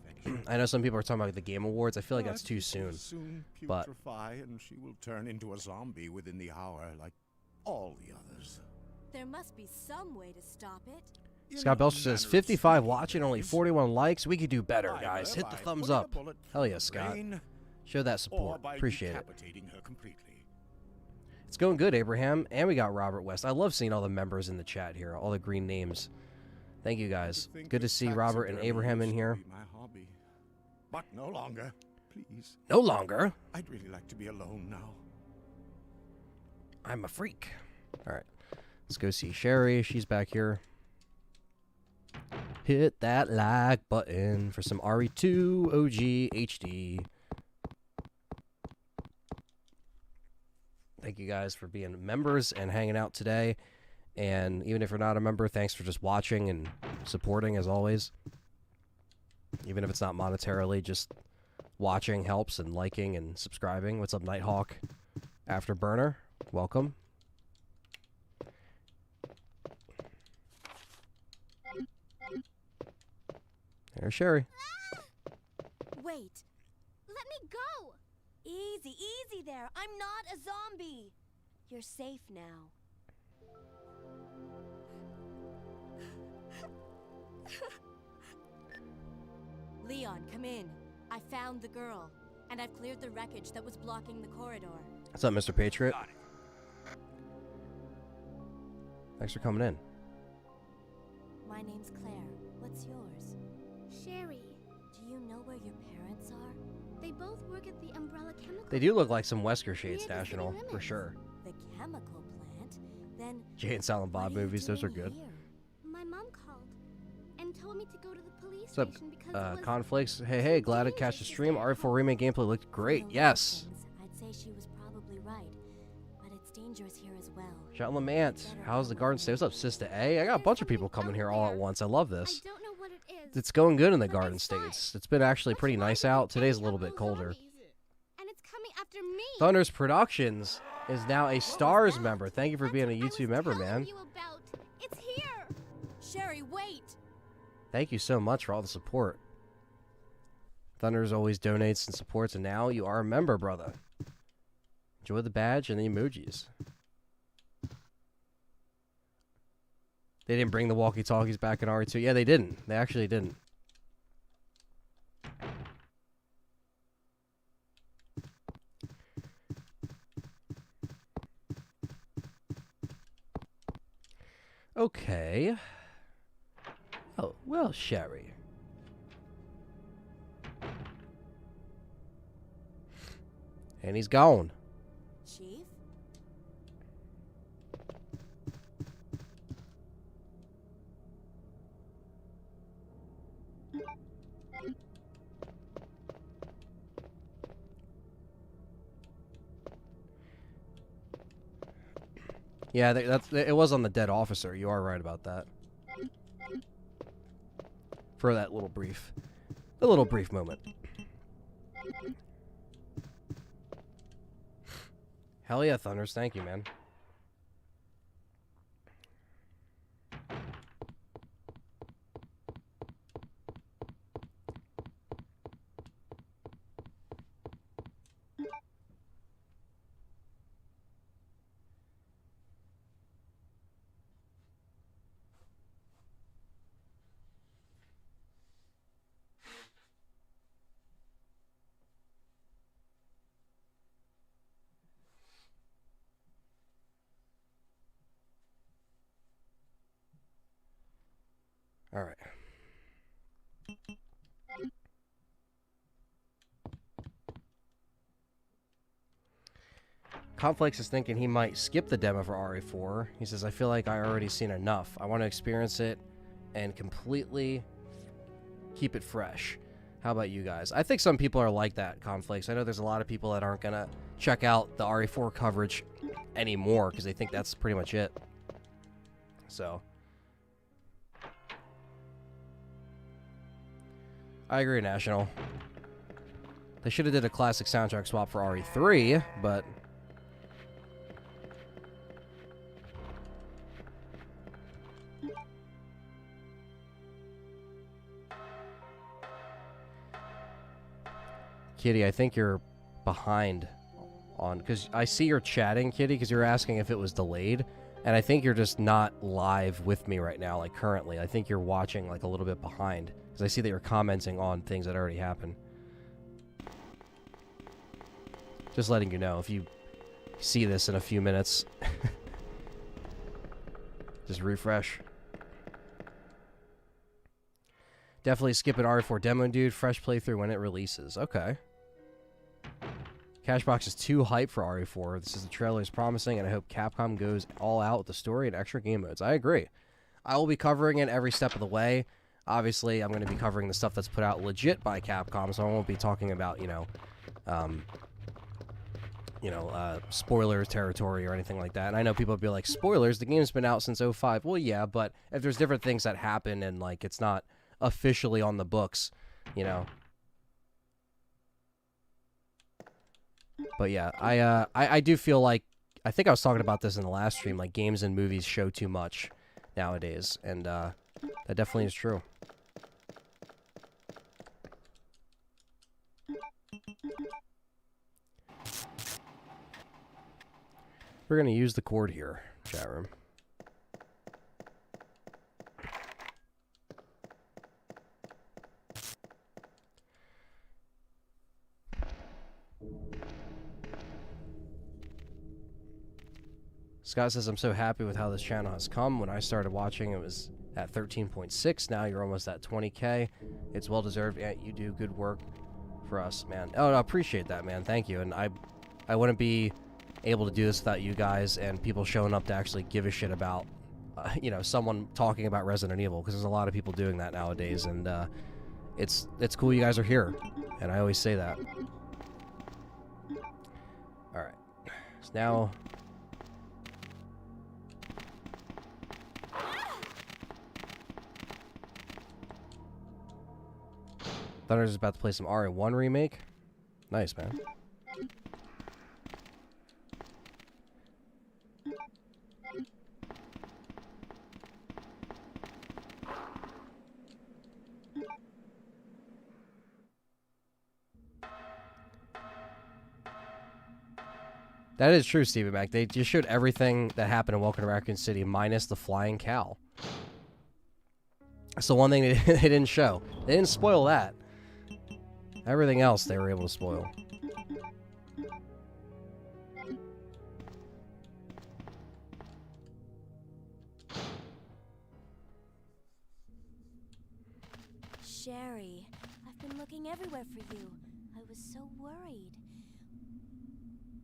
I know some people are talking about the Game Awards. I feel like that's too soon. Soon But putrefy, and she will turn into a zombie within the hour, like all the others. There must be some way to stop it. Scott Belcher says, 55 watching, only 41 likes. We could do better, guys. Hit the thumbs up. Hell yeah, Scott. Show that support. Appreciate it. Her completely. It's going good, Abraham. And we got Robert West. I love seeing all the members in the chat here, all the green names. Thank you, guys. Good to see Robert and Abraham in here. My hobby. But no longer, please. No longer. I'd really like to be alone now. I'm a freak. All right. Let's go see Sherry. She's back here. Hit that like button for some RE2 OG HD. Thank you guys for being members and hanging out today. And even if you're not a member, thanks for just watching and supporting as always. Even if it's not monetarily, just watching helps, and liking and subscribing. What's up, Nighthawk? Afterburner, welcome. There's Sherry. Wait. Let me go. Easy, easy there. I'm not a zombie. You're safe now. Leon, come in. I found the girl, and I've cleared the wreckage that was blocking the corridor. What's up, Mr. Patriot? Thanks for coming in. My name's Claire. What's yours? Sherry. Do you know where your parents are? They both work at the Umbrella Chemical. They do look like some Wesker Shades Near the city National, for limits. sure. The chemical plant? Then Jay and Silent Bob what are you movies, those are doing good. here? My mom called and told me to go to the police What's up, station because it was Conflicts? Hey, glad to catch the stream. RE4 Remake gameplay looked great. From the Yes. things, I'd say she was probably right, but it's dangerous here as well. Shout Lamant. How's the Garden State? What's up, Sister A? I got a bunch of people coming here all at once. I love this. I don't know what it is. It's going good in the But I Garden saw it. States. It's been actually What's pretty wrong nice with out. it? Today's a Any little bit other colder. zombies? And it's coming after me. Thunders Productions is now a S.T.A.R.S member. Thank you for being a That's what YouTube I was member, telling man. you about. It's here. Sherry, wait! Thank you so much for all the support. Thunders always donates and supports, and now you are a member, brother. Enjoy the badge and the emojis. They didn't bring the walkie-talkies back in RE2. Yeah, they didn't. They actually didn't. Okay. Oh, well, Sherry. And he's gone. Chief? Yeah, it was on the dead officer. You are right about that. For that little brief moment. Hell yeah, Thunders. Thank you, man. All right. Conflicts is thinking he might skip the demo for RE4. He says, I feel like I already seen enough. I want to experience it and completely keep it fresh. How about you guys? I think some people are like that, Conflicts. I know there's a lot of people that aren't going to check out the RE4 coverage anymore because they think that's pretty much it. So, I agree, National. They should have did a classic soundtrack swap for RE3, but... Kitty, I think you're behind on... Because I see you're chatting, Kitty, because you're asking if it was delayed. And I think you're just not live with me right now, like currently. I think you're watching like a little bit behind. Because I see that you're commenting on things that already happened. Just letting you know, if you see this in a few minutes, just refresh. Definitely skip an RE4 demo, dude. Fresh playthrough when it releases. Okay. Cashbox is too hype for RE4. This is the trailer is promising, and I hope Capcom goes all out with the story and extra game modes. I agree. I will be covering it every step of the way. Obviously, I'm going to be covering the stuff that's put out legit by Capcom, so I won't be talking about, spoiler territory or anything like that. And I know people will be like, spoilers? The game's been out since 05. Well, yeah, but if there's different things that happen and, like, it's not officially on the books, you know. But yeah, I do feel like, I think I was talking about this in the last stream, like games and movies show too much nowadays, and that definitely is true. We're gonna use the cord here, chat room. Scott says, I'm so happy with how this channel has come. When I started watching, it was at 13.6. Now you're almost at 20K. It's well-deserved, and you do good work for us, man. Oh, I appreciate that, man. Thank you. And I wouldn't be able to do this without you guys and people showing up to actually give a shit about, someone talking about Resident Evil, because there's a lot of people doing that nowadays, and it's cool you guys are here, and I always say that. All right. So now... Thunder's about to play some RE1 remake. Nice, man. That is true, Stephen Mac. They just showed everything that happened in Welcome to Raccoon City minus the flying cow. That's the one thing they didn't show. They didn't spoil that. Everything else they were able to spoil. Sherry, I've been looking everywhere for you. I was so worried.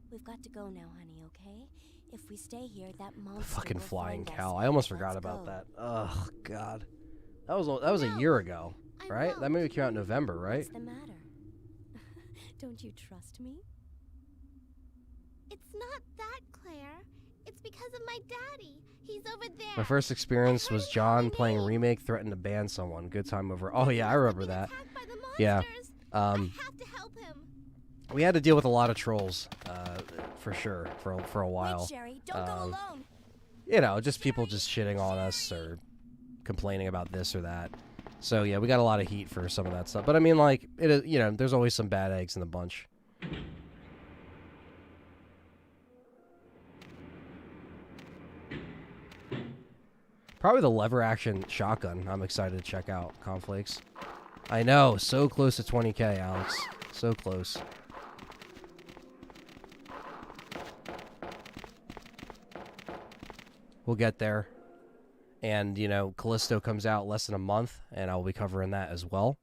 We've got to go now, honey, okay? If we stay here, that monster Fucking will flying find cow. us. I almost forgot Let's about go. that. Ugh, God. That was a year ago, right? That movie came out in November, right? What's the matter? Don't you trust me? It's not that, Claire. It's because of my daddy. He's over there. My first experience was John playing Remake, threatened to ban someone. Good time over. Oh, yeah, I remember that. Yeah. I have to help him. We had to deal with a lot of trolls, for sure, for a while. Wait, Sherry, don't go alone. You know, just people just shitting on us or complaining about this or that. So, yeah, we got a lot of heat for some of that stuff. But, I mean, like, it is, there's always some bad eggs in the bunch. Probably the lever action shotgun I'm excited to check out, Conflakes. I know, so close to 20K, Alex. So close. We'll get there. And, Callisto comes out less than a month, and I'll be covering that as well.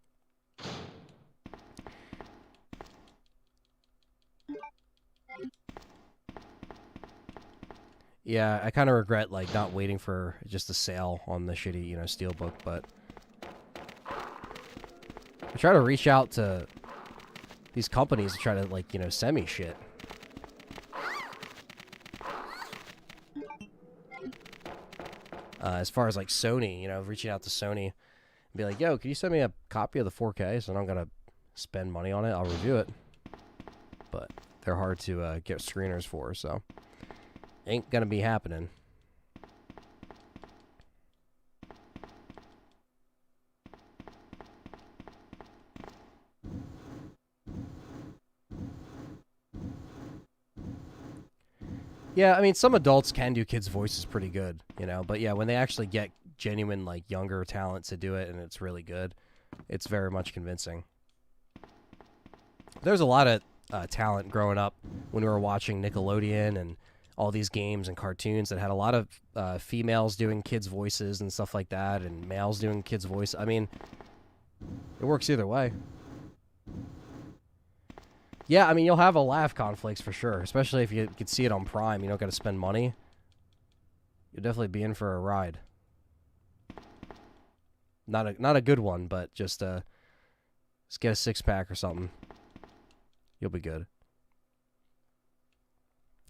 Yeah, I kind of regret, like, not waiting for just a sale on the shitty, Steelbook, but... I try to reach out to these companies to try to, like, send me shit. As far as, like, Sony, reaching out to Sony Be like, yo, can you send me a copy of the 4K so I don't gotta spend money on it? I'll review it. But they're hard to get screeners for, so ain't gonna be happening. Yeah, I mean, some adults can do kids' voices pretty good, you know, but yeah, when they actually get genuine, like, younger talent to do it and it's really good, it's very much convincing. There's a lot of talent growing up when we were watching Nickelodeon and all these games and cartoons that had a lot of females doing kids' voices and stuff like that, and males doing kids' voice. I mean, it works either way. Yeah, I mean, you'll have a laugh conflicts for sure, especially if you could see it on Prime. You don't got to spend money. You'll definitely be in for a ride. Not a good one, but just get a 6-pack or something. You'll be good.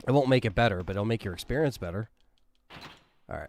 It won't make it better, but it'll make your experience better. All right.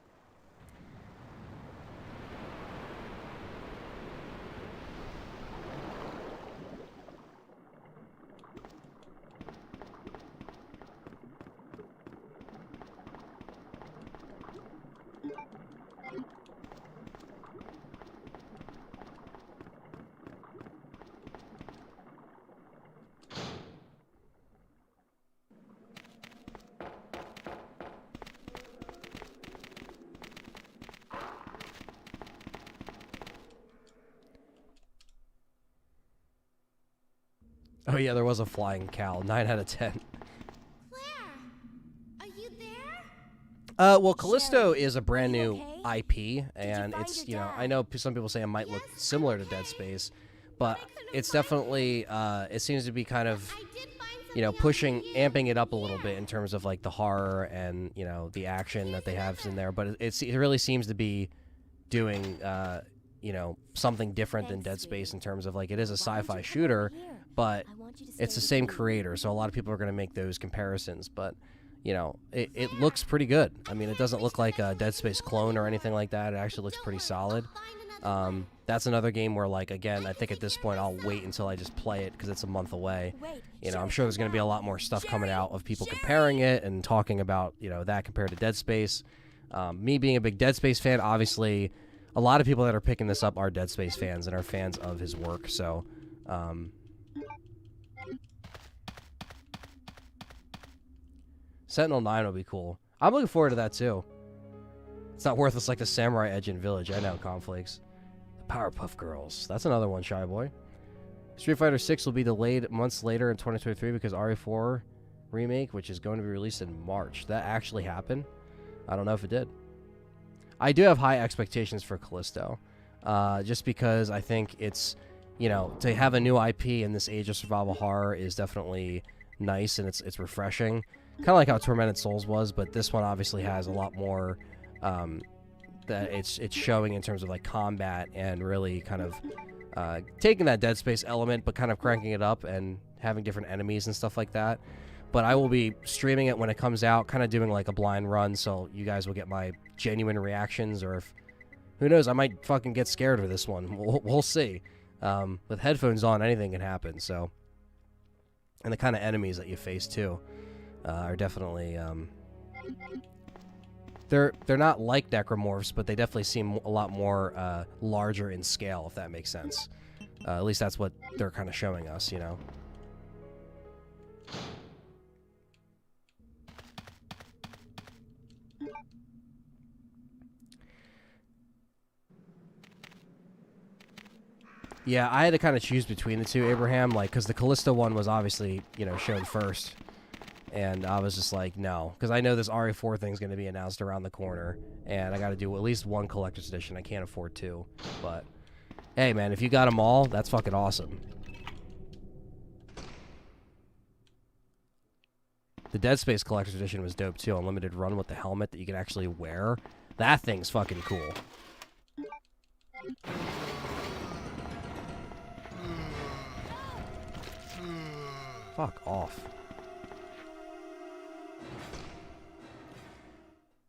Oh yeah, there was a flying cow. 9 out of 10. Claire, are you there? Well, Callisto is a brand Are you new okay? IP, and find it's, your you know, dad? I know some people say it might look similar to Dead Space, but it's definitely, it seems to be kind of, I did find you know, something else pushing, for you. amping it up a little bit in terms of, like, the horror and, you know, the action that they have in there, but it really seems to be doing, you know, something different than Thanks, Dead Space sweetie. in terms of, like, it is a Why don't you sci-fi come shooter, over here? but I want you to it's stay the with same me. creator, so a lot of people are going to make those comparisons, but, you know, it looks pretty good. I mean, it doesn't look like a Dead Space clone or anything like that. It actually looks pretty solid. That's another game where, like, again, I think at this point I'll wait until I just play it because it's a month away. Wait, You know, I'm Sherry, sure there's come going to be a back. lot more stuff coming Sherry, out of people Sherry! comparing it and talking about, you know, that compared to Dead Space. Me being a big Dead Space fan, obviously, a lot of people that are picking this up are Dead Space fans and are fans of his work, so... Sentinel 9 will be cool. I'm looking forward to that, too. It's not worthless like the Samurai Edge in Village. I know, Conflicts. The Powerpuff Girls. That's another one, Shy Boy. Street Fighter 6 will be delayed months later in 2023 because RE4 remake, which is going to be released in March. That actually happened? I don't know if it did. I do have high expectations for Callisto. Just because I think it's, you know, to have a new IP in this age of survival horror is definitely nice and it's refreshing. Kind of like how Tormented Souls was, but this one obviously has a lot more that it's showing in terms of like combat and really kind of taking that Dead Space element but kind of cranking it up and having different enemies and stuff like that. But I will be streaming it when it comes out, kind of doing like a blind run, so you guys will get my genuine reactions, or if, who knows, I might fucking get scared of this one. We'll see. With headphones on, anything can happen, so. And the kind of enemies that you face, too, are definitely, they're not like necromorphs, but they definitely seem a lot more larger in scale, if that makes sense. At least that's what they're kind of showing us, you know. Yeah, I had to kind of choose between the two, Abraham, like, because the Callisto one was obviously, you know, shown first. And I was just like, no. Because I know this RE4 thing's going to be announced around the corner. And I got to do at least one collector's edition. I can't afford two. But, hey, man, if you got them all, that's fucking awesome. The Dead Space collector's edition was dope, too. Unlimited run with the helmet that you can actually wear. That thing's fucking cool. Fuck off.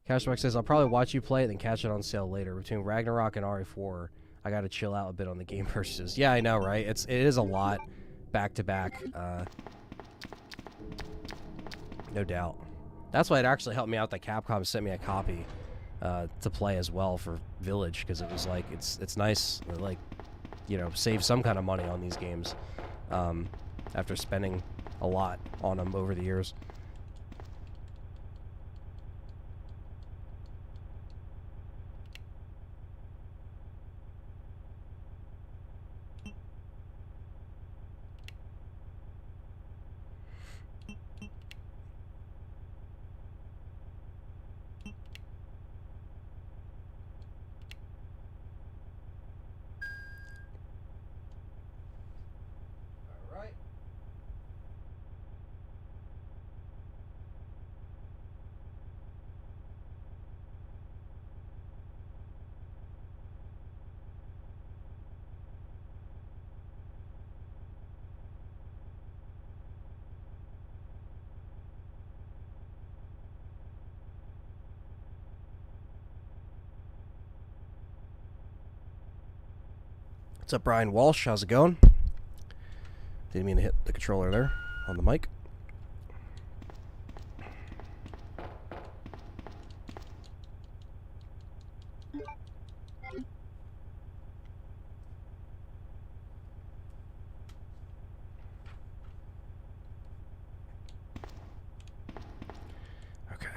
Cashback says, I'll probably watch you play it, then catch it on sale later. Between Ragnarok and RE4, I gotta chill out a bit on the game purchases. Yeah, I know, right? It is a lot back to back. No doubt. That's why it actually helped me out that Capcom sent me a copy to play as well for Village, because it was like it's nice, like, you know, save some kind of money on these games after spending a lot on them over the years. All right. What's up, Brian Walsh? How's it going? Didn't mean to hit the controller there on the mic. Okay.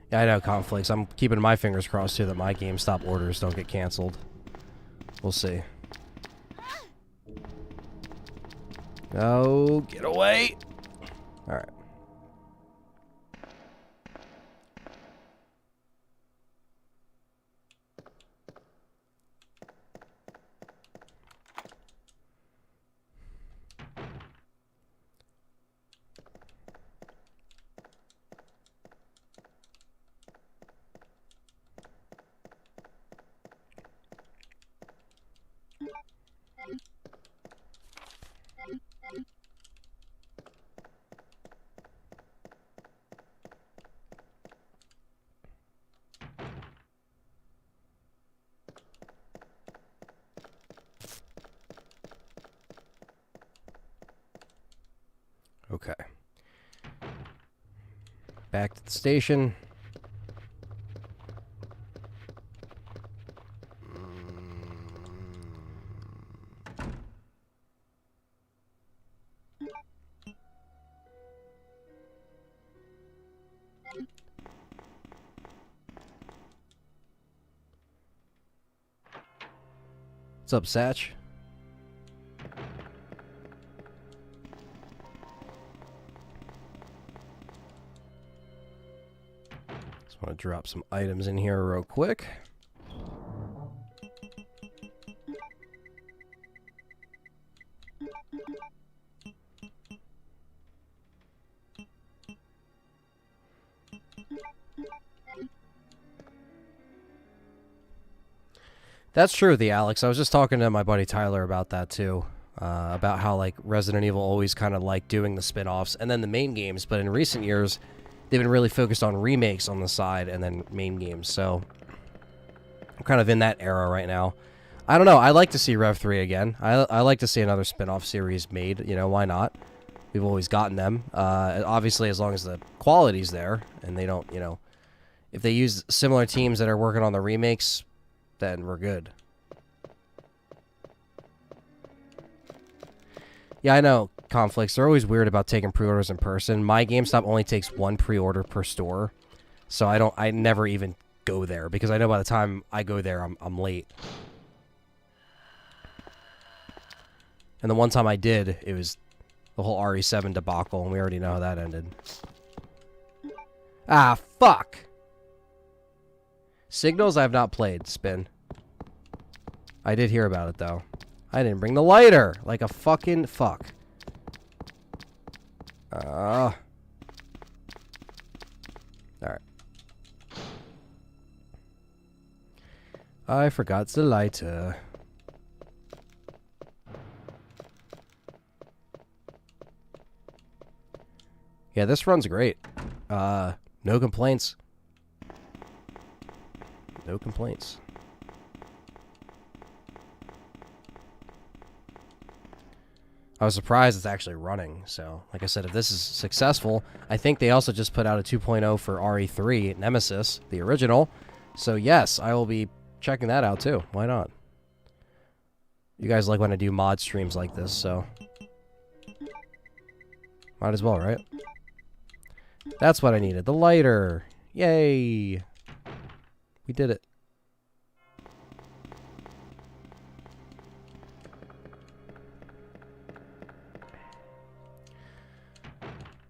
Yeah, I know, Conflicts. I'm keeping my fingers crossed, too, that my GameStop orders don't get canceled. We'll see. No, get away! Alright. Okay. Back to the station. What's up, Satch? Just want to drop some items in here real quick. That's true, the Alex. I was just talking to my buddy Tyler about that too, about how like Resident Evil always kind of like doing the spin-offs and then the main games, but in recent years they've been really focused on remakes on the side and then main games. So I'm kind of in that era right now. I don't know. I like to see Rev 3 again. I like to see another spin-off series made. You know, why not? We've always gotten them. Obviously, as long as the quality's there and they don't, you know, if they use similar teams that are working on the remakes, then we're good. Yeah, I know, Conflicts. They're always weird about taking pre-orders in person. My GameStop only takes one pre-order per store, so I never even go there because I know by the time I go there, I'm late. And the one time I did, it was the whole RE7 debacle, and we already know how that ended. Ah, fuck! Signals I have not played, Spin. I did hear about it, though. I didn't bring the lighter! Like a fucking fuck. Alright. I forgot the lighter. Yeah, this run's great. No complaints. No complaints. I was surprised it's actually running. So, like I said, if this is successful, I think they also just put out a 2.0 for RE3 Nemesis, the original. So, yes, I will be checking that out too. Why not? You guys like when I do mod streams like this, so might as well, right? That's what I needed. The lighter. Yay. We did it.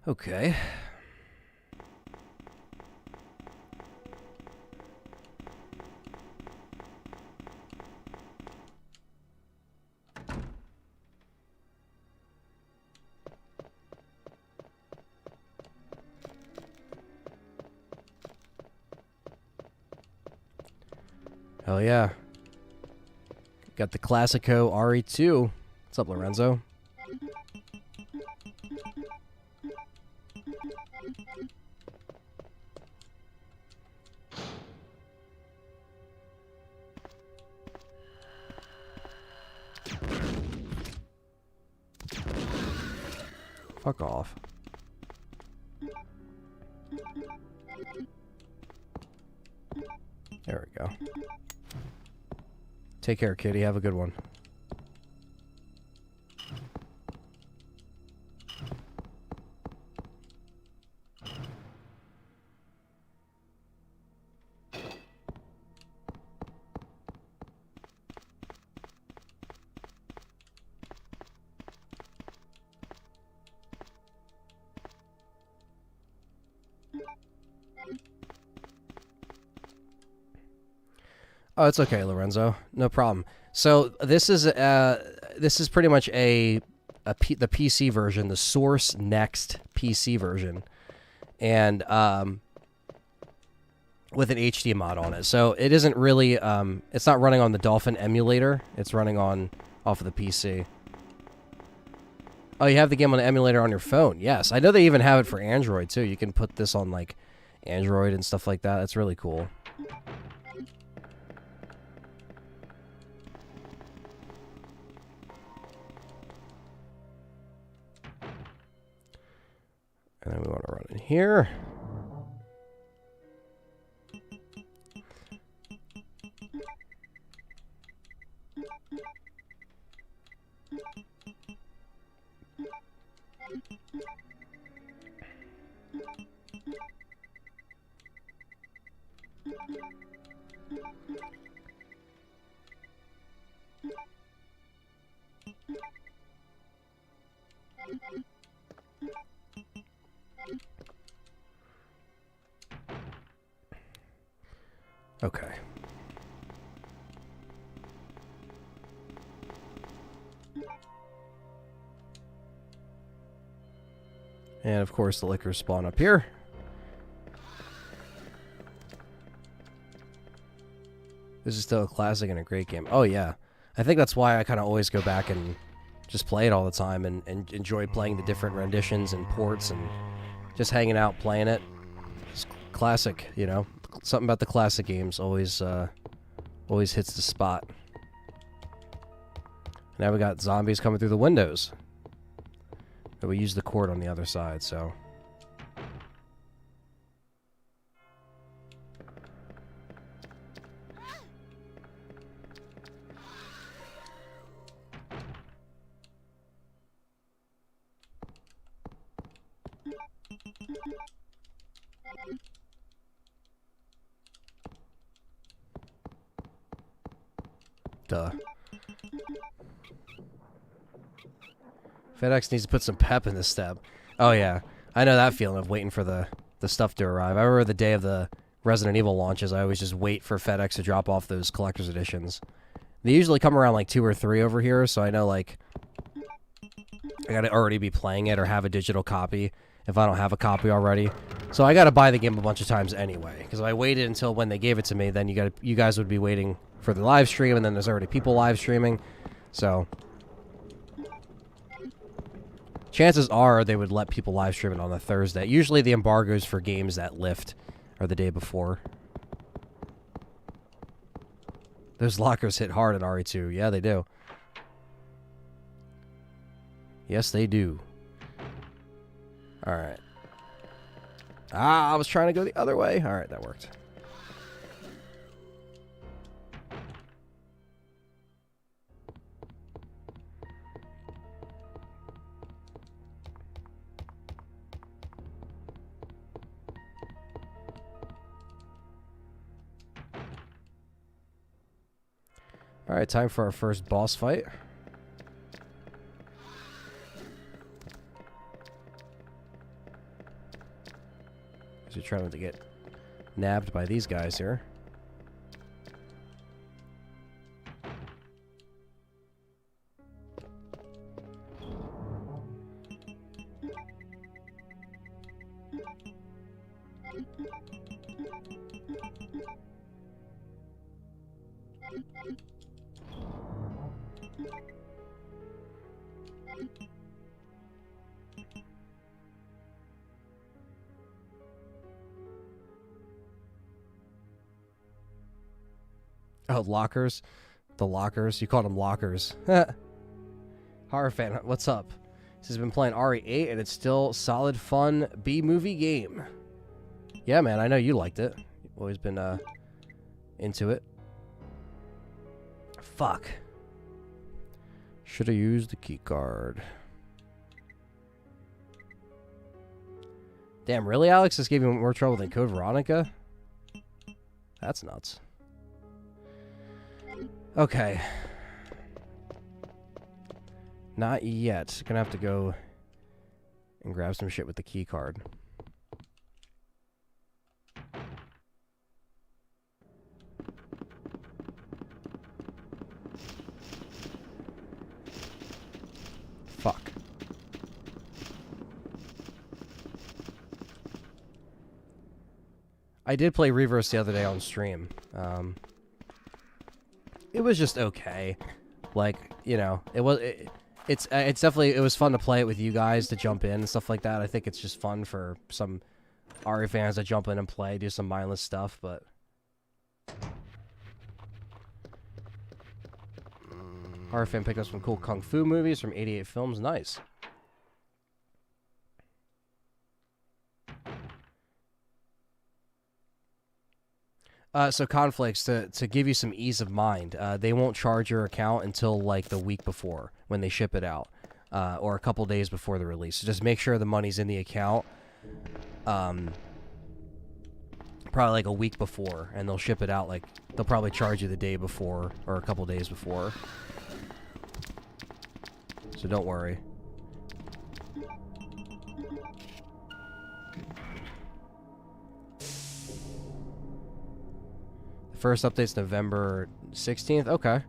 Okay. Hell yeah. Got the Classico RE2. What's up, Lorenzo? Fuck off. There we go. Take care, kitty. Have a good one. Oh, it's okay, Lorenzo. No problem. So this is pretty much the PC version, the Source Next PC version, and with an HD mod on it. So it isn't really it's not running on the Dolphin emulator. It's running off of the PC. Oh, you have the game on the emulator on your phone. Yes, I know they even have it for Android too. You can put this on like Android and stuff like that. That's really cool. And then we want to run in here. Okay. And of course the liquor spawn up here. This is still a classic and a great game. Oh yeah. I think that's why I kind of always go back and just play it all the time and enjoy playing the different renditions and ports and just hanging out playing it. It's classic, you know. Something about the classic games always hits the spot. Now we got zombies coming through the windows. But we use the cord on the other side, so. Duh. FedEx needs to put some pep in this step. Oh yeah, I know that feeling of waiting for the stuff to arrive. I remember the day of the Resident Evil launches, I always just wait for FedEx to drop off those collector's editions. They usually come around like 2 or 3 over here, so I know like I gotta already be playing it or have a digital copy if I don't have a copy already. So I gotta buy the game a bunch of times anyway, because if I waited until when they gave it to me, then you guys would be waiting for the live stream, and then there's already people live streaming. So chances are they would let people live stream it on a Thursday. Usually the embargoes for games that lift are the day before. Those lockers hit hard in RE2. Yeah, they do. Yes, they do. Alright. Ah, I was trying to go the other way. Alright, that worked. Alright, time for our first boss fight. So you're trying to get nabbed by these guys here. Oh, lockers. The lockers. You called them lockers. Horror fan, what's up? This has been playing RE8 and it's still solid, fun B-movie game. Yeah, man, I know you liked it. You've always been into it. Fuck. Should have used the key card. Damn, really, Alex? This gave you more trouble than Code Veronica? That's nuts. Okay. Not yet. Gonna have to go and grab some shit with the key card. Fuck. I did play Reverse the other day on stream. It was just okay. Like, you know, it's definitely, it was fun to play it with you guys, to jump in and stuff like that. I think it's just fun for some RE fans to jump in and play, do some mindless stuff, but RE fan picked up some cool kung fu movies from 88 Films. Nice. So Conflicts, to give you some ease of mind, they won't charge your account until like the week before when they ship it out, or a couple days before the release. So just make sure the money's in the account, probably like a week before, and they'll ship it out. Like they'll probably charge you the day before or a couple days before. So don't worry. First update's November 16th. Okay.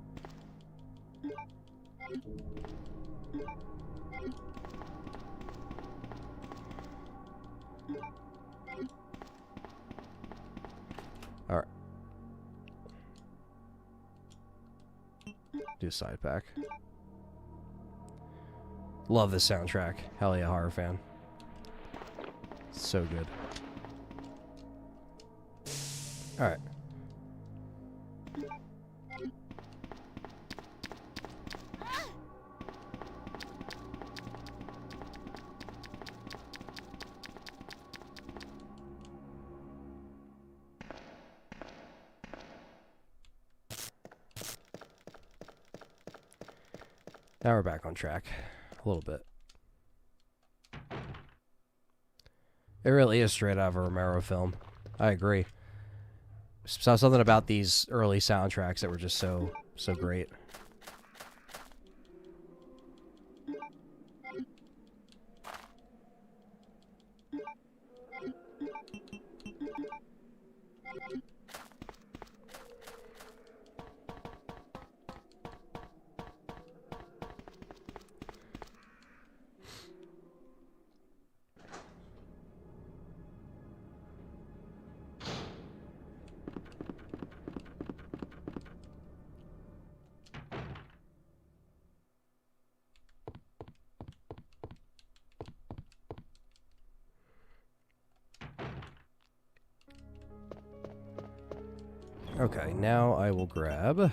All right. Do a side pack. Love this soundtrack. Hell yeah, horror fan. So good. All right. Now we're back on track. A little bit. It really is straight out of a Romero film. I agree. So something about these early soundtracks that were just so great. Okay, now I will grab...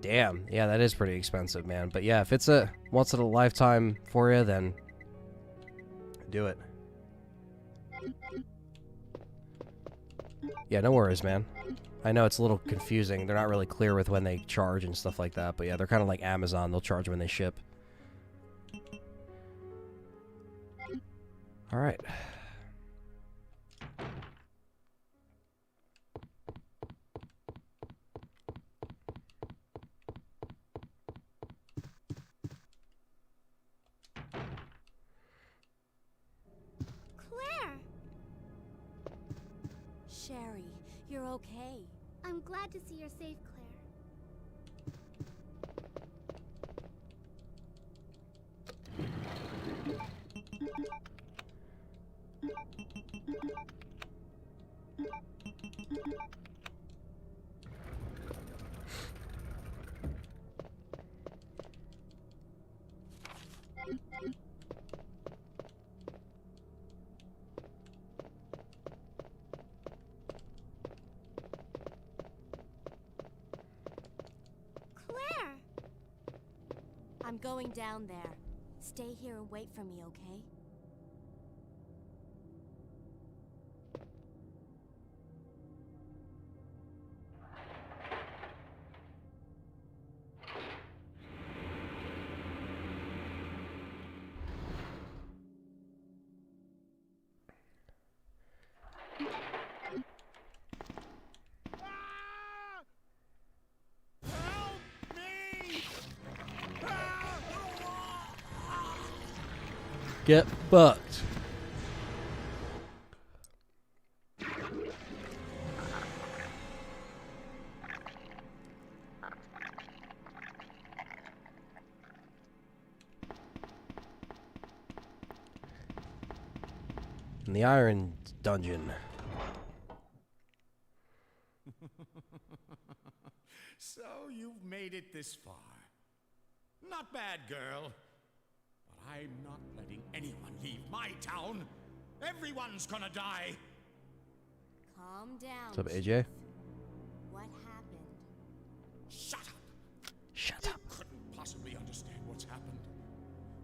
Damn, yeah, that is pretty expensive, man. But yeah, if it's a once in a lifetime for you, then do it. Yeah, no worries, man. I know it's a little confusing. They're not really clear with when they charge and stuff like that. But yeah, they're kind of like Amazon. They'll charge when they ship. All right. Claire! Sherry, you're okay. I'm glad to see you're safe, Claire. Claire! I'm going down there. Stay here and wait for me, okay? Get fucked. In the Iron Dungeon. So you've made it this far. Not bad, girl. But I'm not letting anyone leave my town. Everyone's gonna die. Calm down. What's up, AJ? Chief. What happened? Shut up. Shut up. You couldn't possibly understand what's happened.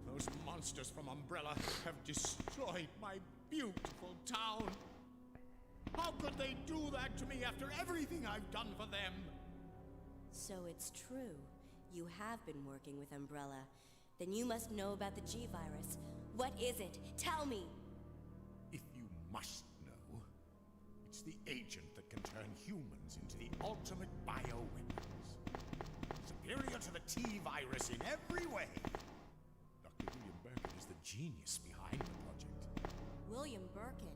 Those monsters from Umbrella have destroyed my beautiful town. How could they do that to me after everything I've done for them? So it's true. You have been working with Umbrella. Then you must know about the G-Virus. What is it? Tell me! If you must know, it's the agent that can turn humans into the ultimate bioweapons. Superior to the T-Virus in every way. Dr. William Birkin is the genius behind the project. William Birkin.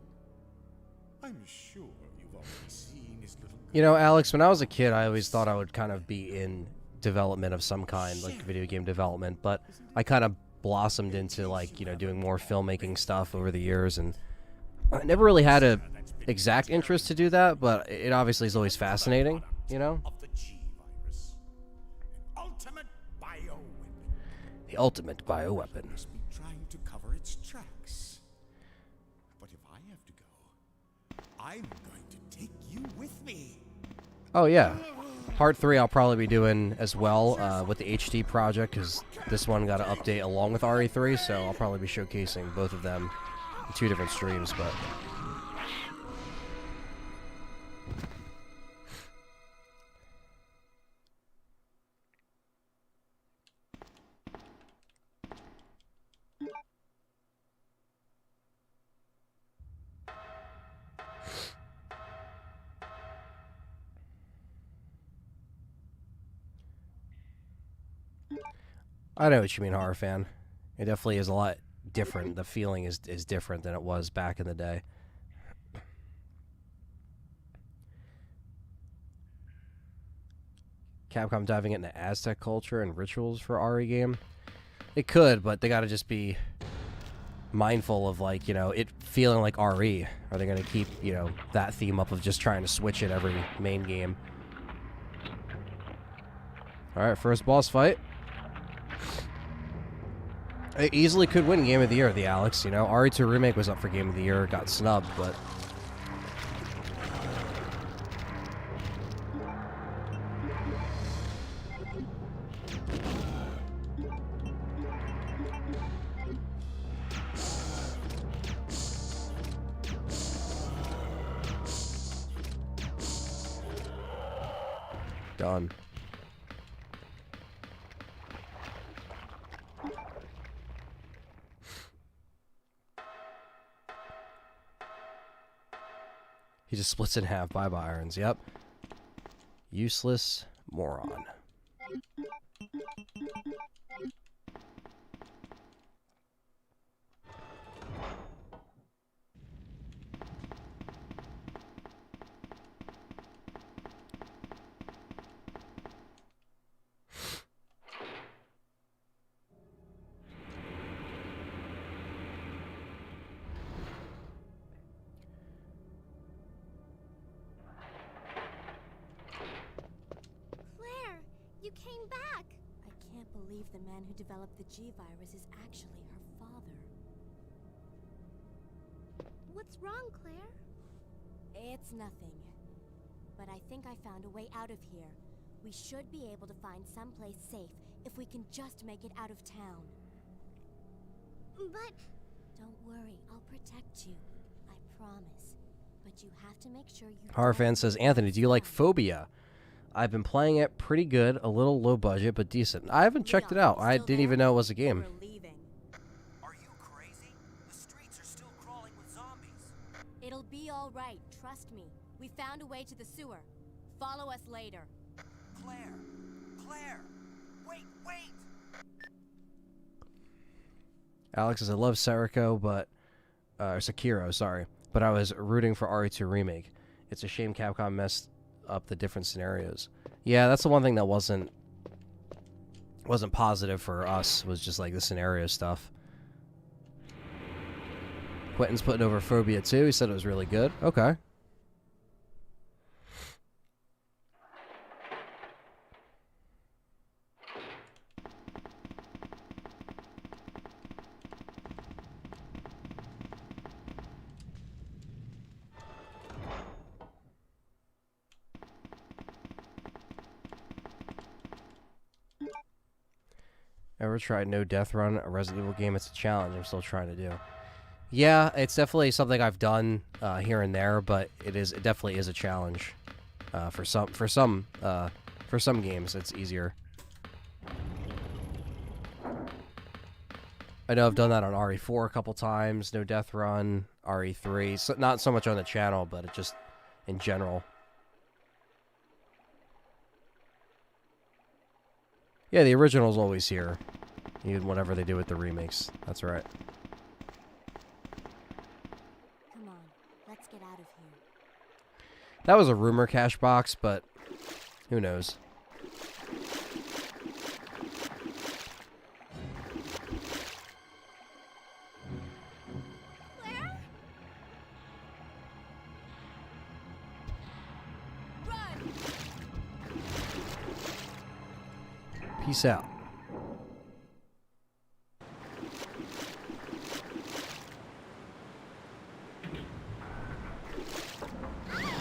I'm sure you've already seen his little... You know, Alex, when I was a kid, I always thought I would kind of be in development of some kind, like video game development, but I kind of blossomed into, like, you know, doing more filmmaking stuff over the years, and I never really had a exact interest to do that, but it obviously is always fascinating, you know? Of the G-Virus. An ultimate bioweapon. The ultimate bioweapon. Must be trying to cover its tracks. But if I have to go, I'm going to take you with me. Oh, yeah. Part 3 I'll probably be doing as well with the HD project, because this one got an update along with RE3, so I'll probably be showcasing both of them in 2 different streams, but... I know what you mean, horror fan. It definitely is a lot different. The feeling is different than it was back in the day. Capcom diving into Aztec culture and rituals for RE game. It could, but they gotta just be mindful of, like, you know, it feeling like RE. Are they gonna keep, you know, that theme up of just trying to switch it every main game? Alright, first boss fight. It easily could win Game of the Year, the Alex, you know. RE2 Remake was up for Game of the Year, got snubbed, but... Done. He just splits in half. Bye-bye, irons. Yep. Useless moron. Claire, you came back. I can't believe the man who developed the G-Virus is actually her father. What's wrong, Claire? It's nothing. But I think I found a way out of here. We should be able to find someplace safe if we can just make it out of town. But... Don't worry, I'll protect you. I promise. But you have to make sure you... Horror fan says, Anthony, do you like Phobia? I've been playing it pretty good, a little low budget, but decent. I haven't checked it out. I didn't even know it was a game. We're leaving. Are you crazy? The streets are still crawling with zombies. It'll be all right, trust me. We found a way to the sewer. Follow us later. Claire! Claire! Wait, wait! Alex says, I love Sekiro, but... Sekiro, sorry. But I was rooting for RE2 Remake. It's a shame Capcom messed up the different scenarios. Yeah, that's the one thing that wasn't positive for us, was just like the scenario stuff. Quentin's putting over Phobia too. He said it was really good. Okay. Ever tried No Death Run, a Resident Evil game? It's a challenge I'm still trying to do. Yeah, it's definitely something I've done here and there, but it definitely is a challenge. For some games, it's easier. I know I've done that on RE4 a couple times, No Death Run, RE3. So, not so much on the channel, but it just in general. Yeah, the original's always here. Even whatever they do with the remakes. That's right. Come on, let's get out of here. That was a rumor cache box, but who knows? Claire? Run! Peace out. Sherry! Claire!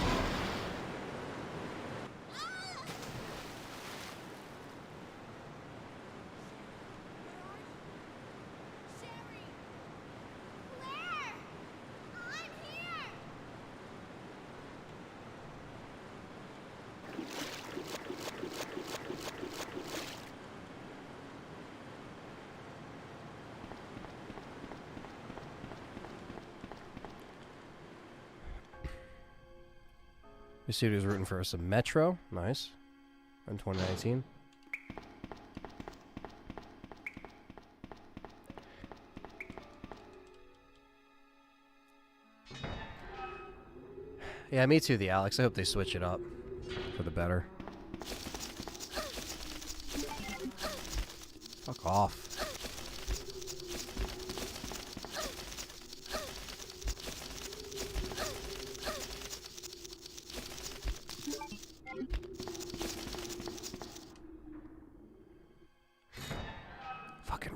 I'm here! Your studio's rooting for some Metro. Nice. In 2019. Yeah, me too, the Alex. I hope they switch it up for the better. Fuck off.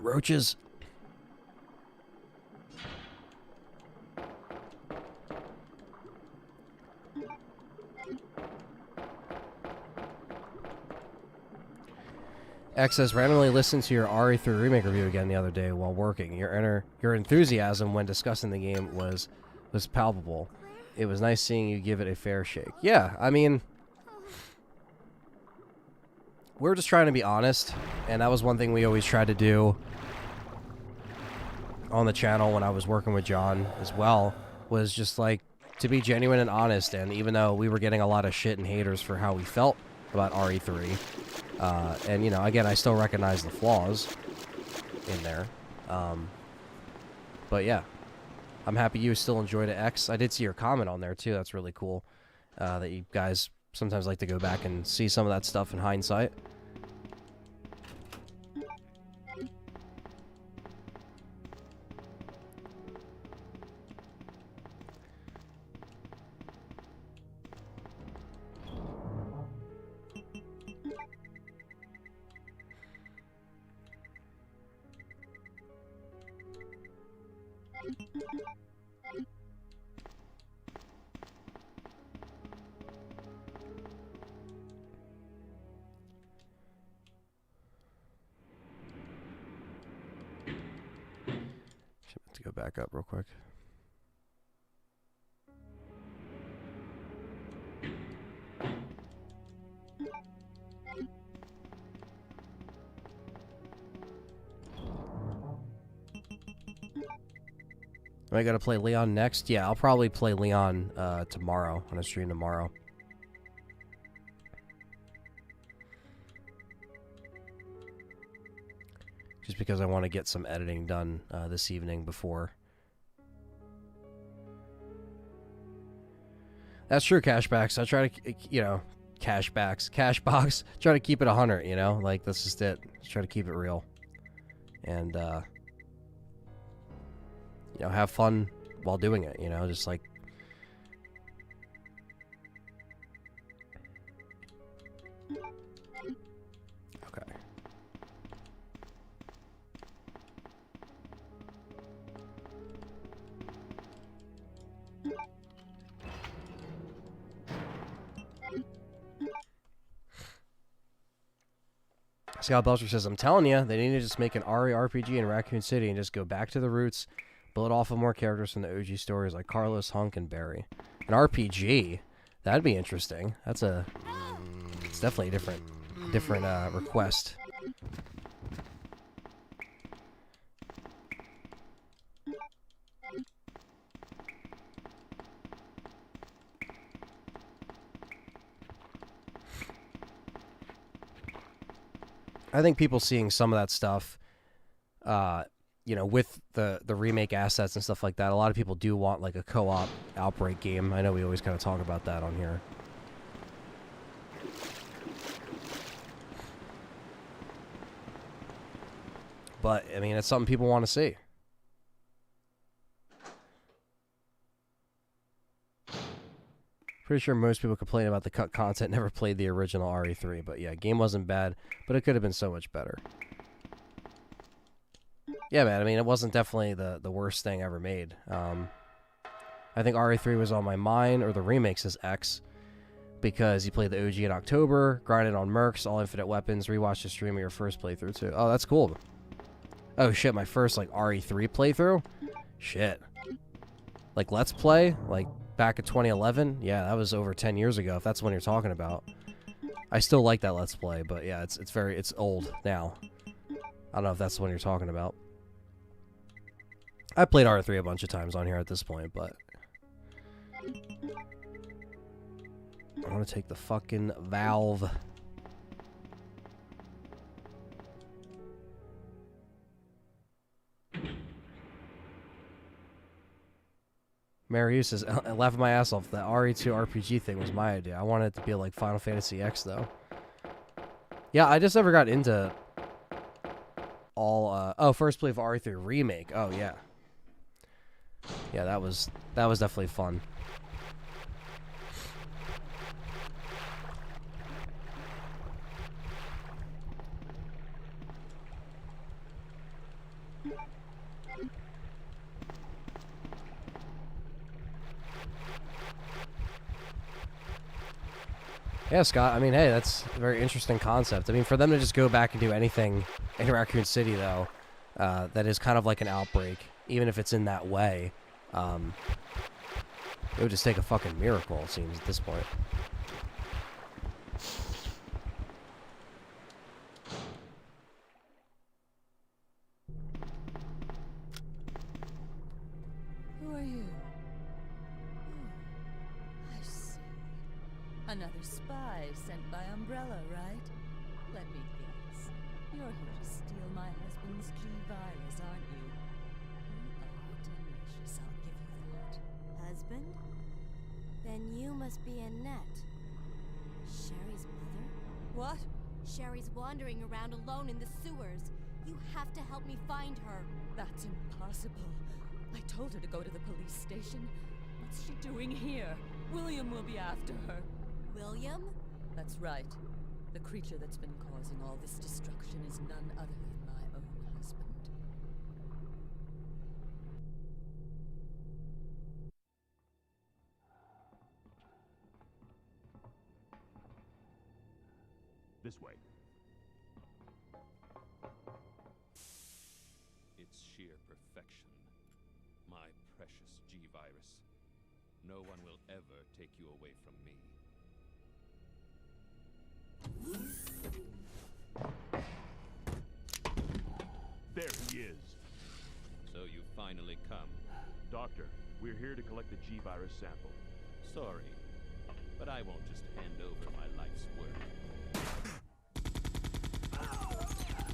Roaches. X says, randomly listened to your RE3 remake review again the other day while working. Your enthusiasm when discussing the game was palpable. It was nice seeing you give it a fair shake. Yeah, I mean, we're just trying to be honest, and that was one thing we always tried to do on the channel when I was working with John as well, was just like to be genuine and honest. And even though we were getting a lot of shit and haters for how we felt about RE3, and you know, again, I still recognize the flaws in there, but yeah, I'm happy you still enjoyed it, X. I did see your comment on there too. That's really cool, that you guys sometimes like to go back and see some of that stuff in hindsight. To go back up real quick. Am I gonna play Leon next? Yeah, I'll probably play Leon tomorrow, on a stream tomorrow. Just because I want to get some editing done this evening before. That's true, Cashbacks. I try to, you know, Cashbox. Try to keep it 100, you know? Like, that's just it. Just try to keep it real. And, you know, have fun while doing it, you know? Just like... Okay. Scott Belcher says, I'm telling you, they need to just make an RE RPG in Raccoon City and just go back to the roots, build off of more characters from the OG stories like Carlos, Hunk, and Barry. An RPG? That'd be interesting. That's a... It's definitely a different request. I think people seeing some of that stuff, you know, with the remake assets and stuff like that, a lot of people do want like a co-op Outbreak game. I know we always kind of talk about that on here. But, I mean, it's something people want to see. Pretty sure most people complain about the cut content, never played the original RE3. But yeah, game wasn't bad, but it could have been so much better. Yeah, man, I mean, it wasn't definitely the worst thing ever made. I think RE3 was on my mind, or the remake says X, because you played the OG in October, grinded on Mercs, all infinite weapons, rewatched the stream of your first playthrough too. Oh, that's cool. Oh shit, my first like RE3 playthrough? Shit. Like Let's Play? Like back in 2011? Yeah, that was over 10 years ago, if that's what you're talking about. I still like that Let's Play, but yeah, it's old now. I don't know if that's the one you're talking about. I played RE3 a bunch of times on here at this point, but I want to take the fucking valve. Mary says, I laughed my ass off. That RE2 RPG thing was my idea. I wanted it to be like Final Fantasy X, though. Yeah, I just never got into all, oh, first play of RE3 Remake. Oh, yeah. Yeah, that was definitely fun. Yeah, Scott. I mean, hey, that's a very interesting concept. I mean, for them to just go back and do anything in Raccoon City, though, that is kind of like an outbreak, even if it's in that way, it would just take a fucking miracle, it seems, at this point. Who are you? Oh, I see. Another spy sent by Umbrella, right? Let me guess. You're here to steal my husband's G-Virus, aren't you? You are tenacious, I'll give you that. Husband? Then you must be Annette. Sherry's mother? What? Sherry's wandering around alone in the sewers. You have to help me find her. That's impossible. I told her to go to the police station. What's she doing here? William will be after her. William? That's right. The creature that's been causing all this destruction is none other than my own husband. This way. It's sheer perfection. My precious G-Virus. No one will ever take you away from me. There he is. So you finally come. Doctor, we're here to collect the G-Virus sample. Sorry, but I won't just hand over my life's work.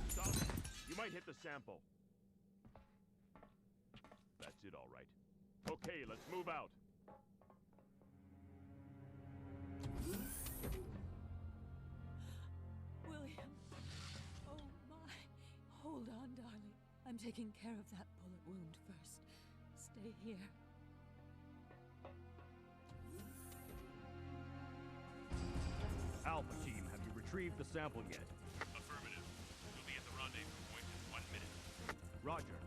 Stop! You might hit the sample. That's it, all right. Okay, let's move out. William. Oh my. Hold on, darling. I'm taking care of that bullet wound first. Stay here. Alpha team, have you retrieved the sample yet? Affirmative. We'll be at the rendezvous point in 1 minute. Roger.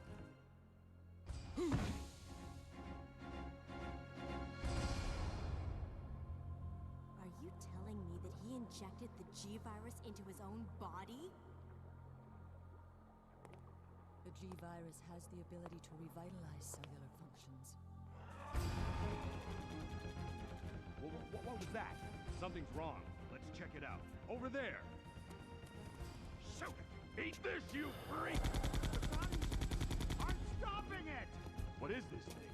Are you telling me that he injected the G-Virus into his own body? The G-Virus has the ability to revitalize cellular functions. What was that? Something's wrong. Let's check it out. Over there! Shoot it! Eat this, you freak! I'm stopping it! What is this thing?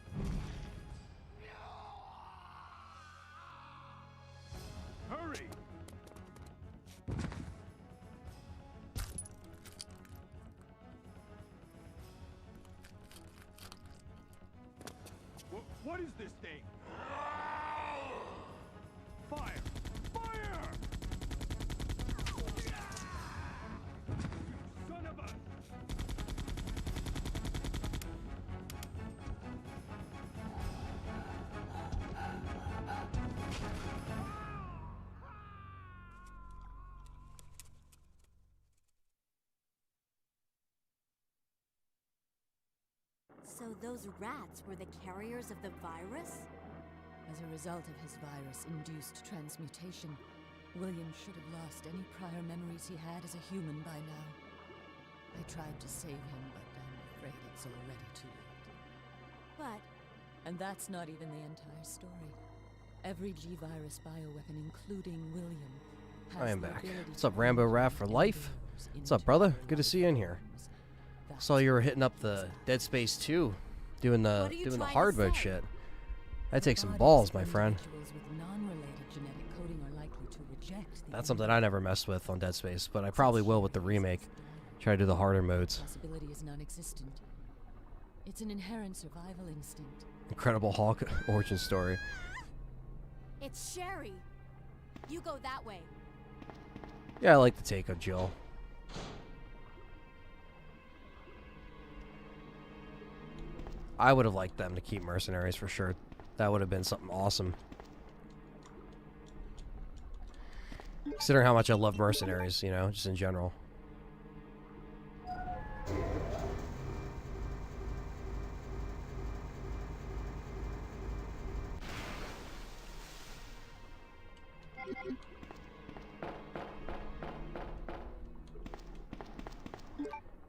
Hurry! What is this thing? Fire! Fire! Son of a... So those rats were the carriers of the virus? As a result of his virus-induced transmutation, William should have lost any prior memories he had as a human by now. I tried to save him, but I'm afraid it's already too late. But... And that's not even the entire story. Every G-Virus bioweapon, including William, has I am the back. ability What's to up, Rambo Raff for life? What's up, brother? Good to see you in here. Saw you were hitting up the Dead Space 2, doing the hard mode shit. That takes some balls, my friend. That's something I never messed with on Dead Space, but I probably will with the remake. Try to do the harder modes. Possibility is non-existent. It's an inherent survival instinct. Incredible Hulk origin story. It's Sherry. You go that way. Yeah, I like the take of Jill. I would have liked them to keep mercenaries for sure. That would have been something awesome. Considering how much I love mercenaries, you know, just in general.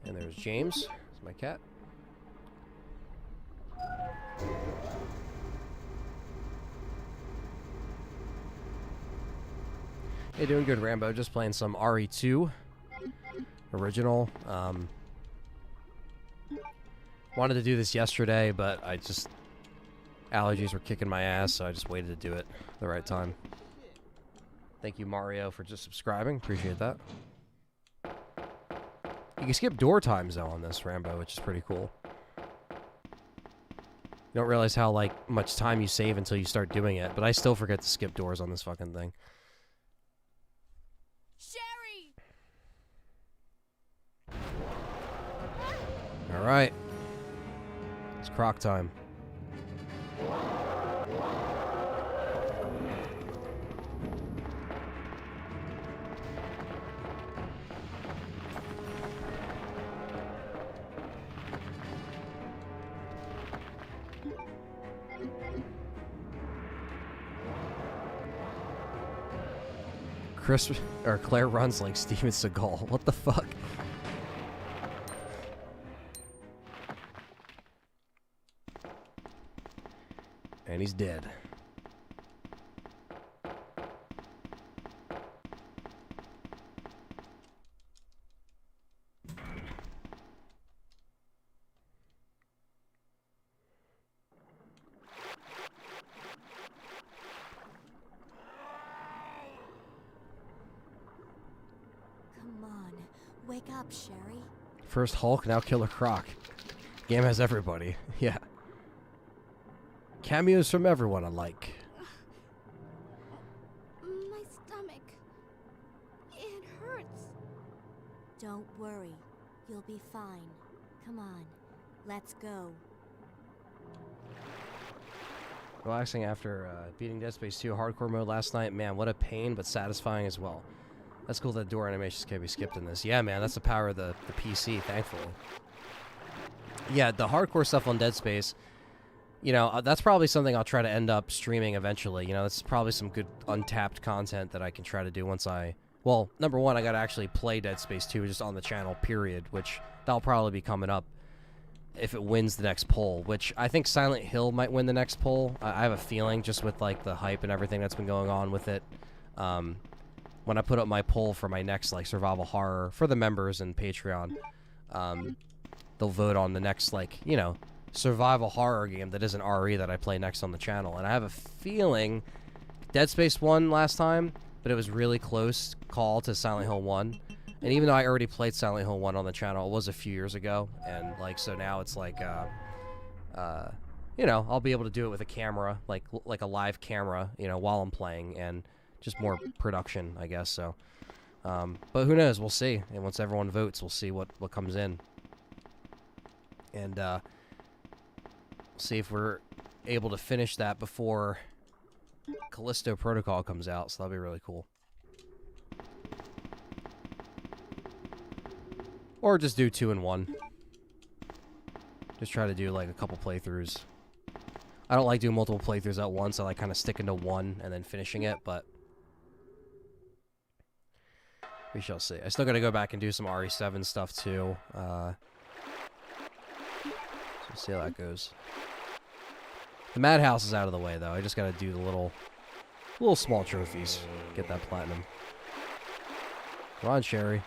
And there's James. That's my cat. Hey, doing good, Rambo. Just playing some RE2 original. Wanted to do this yesterday, but allergies were kicking my ass, so I just waited to do it the right time. Thank you, Mario, for just subscribing. Appreciate that. You can skip door times, though, on this, Rambo, which is pretty cool. You don't realize how, like, much time you save until you start doing it, but I still forget to skip doors on this fucking thing. Sherry! Alright. It's croc time. Claire runs like Steven Seagal. What the fuck? And he's dead. Wake up, Sherry. First Hulk, now Killer Croc. Game has everybody. Yeah. Cameos from everyone alike. My stomach. It hurts. Don't worry. You'll be fine. Come on. Let's go. Relaxing after beating Dead Space 2 hardcore mode last night. Man, what a pain, but satisfying as well. That's cool that door animations can be skipped in this. Yeah, man, that's the power of the PC, thankfully. Yeah, the hardcore stuff on Dead Space, you know, that's probably something I'll try to end up streaming eventually. You know, that's probably some good untapped content that I can try to do once I... Well, number one, I gotta actually play Dead Space 2 just on the channel, period, which that'll probably be coming up if it wins the next poll, which I think Silent Hill might win the next poll. I have a feeling, just with, like, the hype and everything that's been going on with it. When I put up my poll for my next, like, survival horror for the members and Patreon, they'll vote on the next, like, you know, survival horror game that isn't RE that I play next on the channel. And I have a feeling Dead Space won last time, but it was really close call to Silent Hill 1. And even though I already played Silent Hill 1 on the channel, it was a few years ago. And, like, so now it's like, you know, I'll be able to do it with a camera, like a live camera, you know, while I'm playing, and just more production, I guess, so. But who knows? We'll see. And once everyone votes, we'll see what comes in. And, see if we're able to finish that before Callisto Protocol comes out, so that'll be really cool. Or just do 2 in 1. Just try to do, like, a couple playthroughs. I don't like doing multiple playthroughs at once. I like kind of sticking to one and then finishing it, but we shall see. I still got to go back and do some RE7 stuff, too. So we'll see how that goes. The Madhouse is out of the way, though. I just got to do the little small trophies. Get that platinum. Come on, Sherry.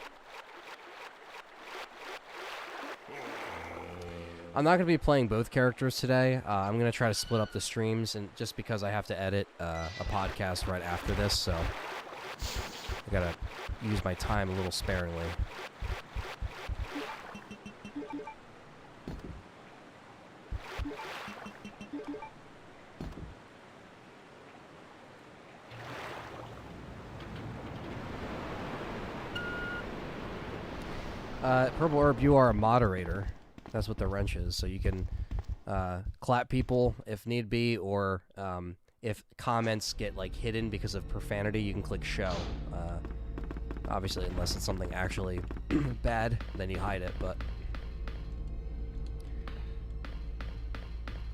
I'm not going to be playing both characters today. I'm going to try to split up the streams, and just because I have to edit a podcast right after this, so I got to use my time a little sparingly. Purple Herb, you are a moderator. That's what the wrench is. So you can clap people if need be, or if comments get like hidden because of profanity, you can click show. Obviously, unless it's something actually bad, then you hide it. But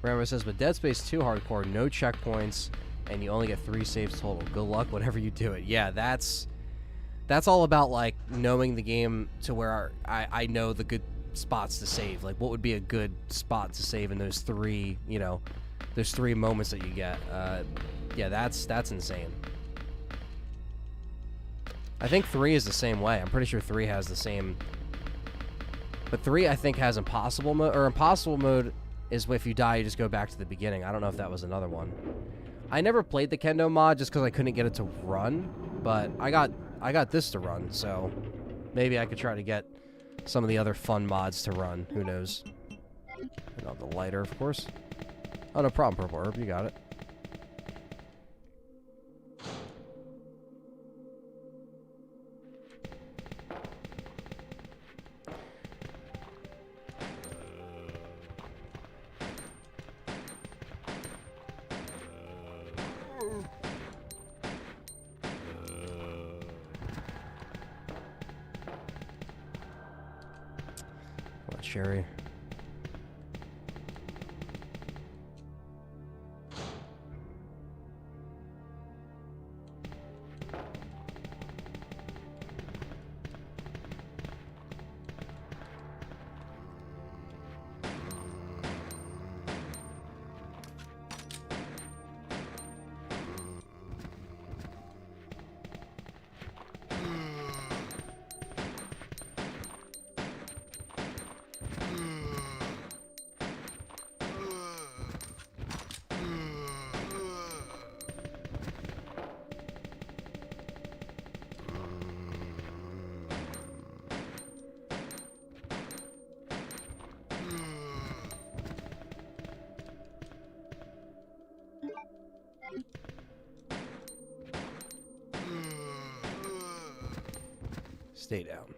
Rambo says, but Dead Space 2 hardcore, no checkpoints, and you only get 3 saves total. Good luck whenever you do it. Yeah, that's That's all about, like, knowing the game to where I know the good spots to save. Like, what would be a good spot to save in those three, you know, those 3 moments that you get. Yeah, that's insane. I think 3 is the same way. I'm pretty sure 3 has the same. But 3, I think, has impossible mode. Or impossible mode is if you die, you just go back to the beginning. I don't know if that was another one. I never played the Kendo mod just because I couldn't get it to run. But I got this to run, so maybe I could try to get some of the other fun mods to run. Who knows? And on the lighter, of course. Oh, no problem, Purple Herb. You got it. What, Sherry? Stay down.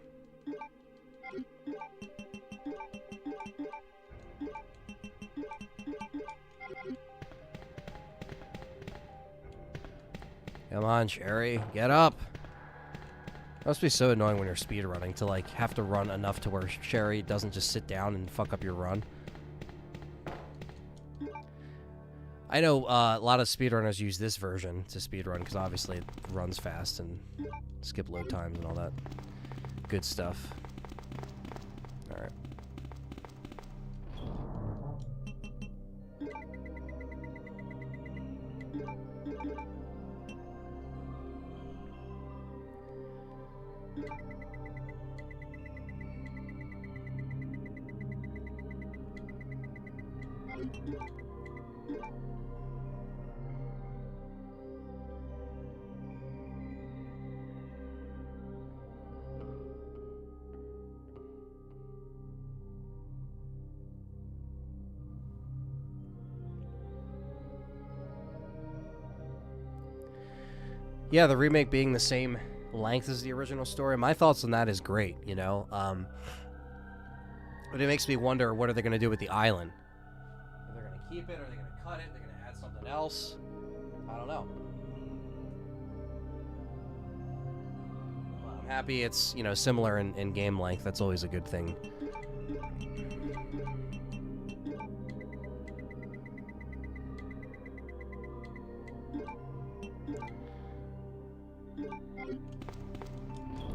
Come on, Sherry. Get up. Must be so annoying when you're speedrunning to, like, have to run enough to where Sherry doesn't just sit down and fuck up your run. I know a lot of speedrunners use this version to speedrun because obviously it runs fast and skip load times and all that good stuff. All right. Yeah, the remake being the same length as the original story, my thoughts on that is great, you know? But it makes me wonder, what are they going to do with the island? Are they going to keep it? Are they going to cut it? Are they going to add something else? I don't know. Well, I'm happy it's, you know, similar in game length. That's always a good thing.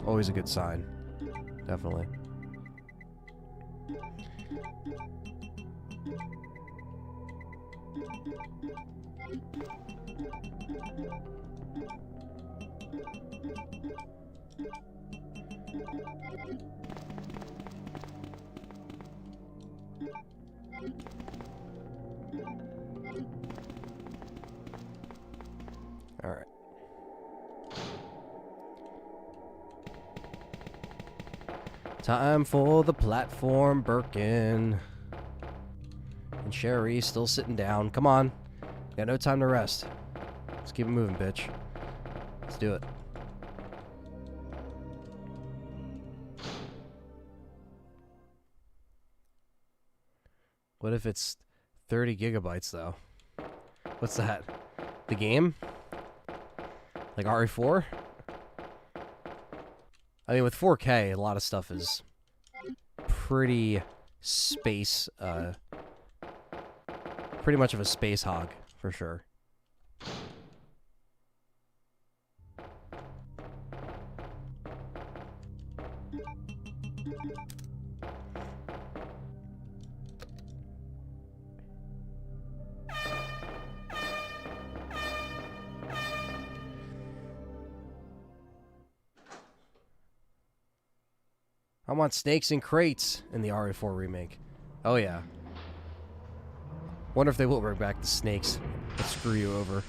Always a good sign. Definitely. All right. Time for the platform, Birkin. And Sherry still sitting down. Come on. Got no time to rest. Let's keep it moving, bitch. Let's do it. What if it's 30 gigabytes, though? What's that? The game? Like RE4? I mean, with 4K, a lot of stuff is pretty space, pretty much of a space hog, for sure. I want snakes in crates in the RE4 remake. Oh yeah. Wonder if they will bring back the snakes that screw you over.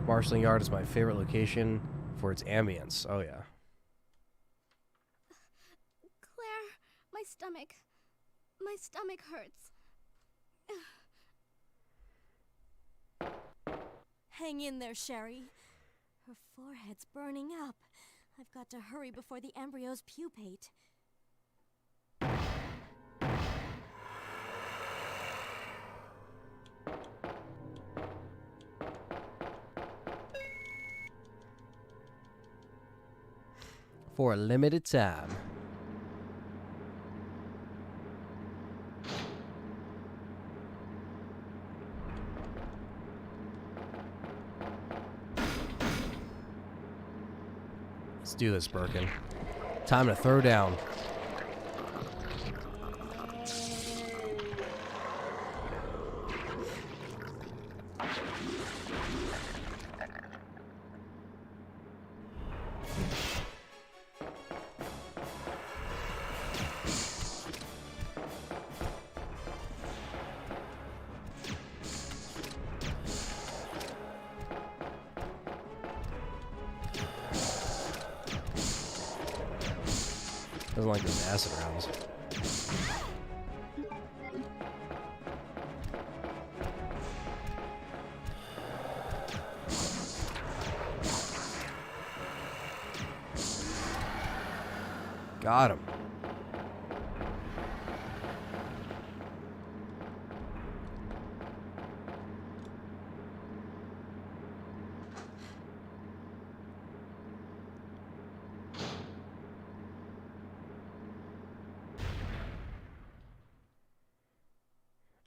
Marshalling Yard is my favorite location for its ambience. Oh yeah. Claire, my stomach hurts. Hang in there, Sherry. Her forehead's burning up. I've got to hurry before the embryos pupate. For a limited time. Let's do this, Birkin. Time to throw down. Doesn't like those acid rounds. Got him.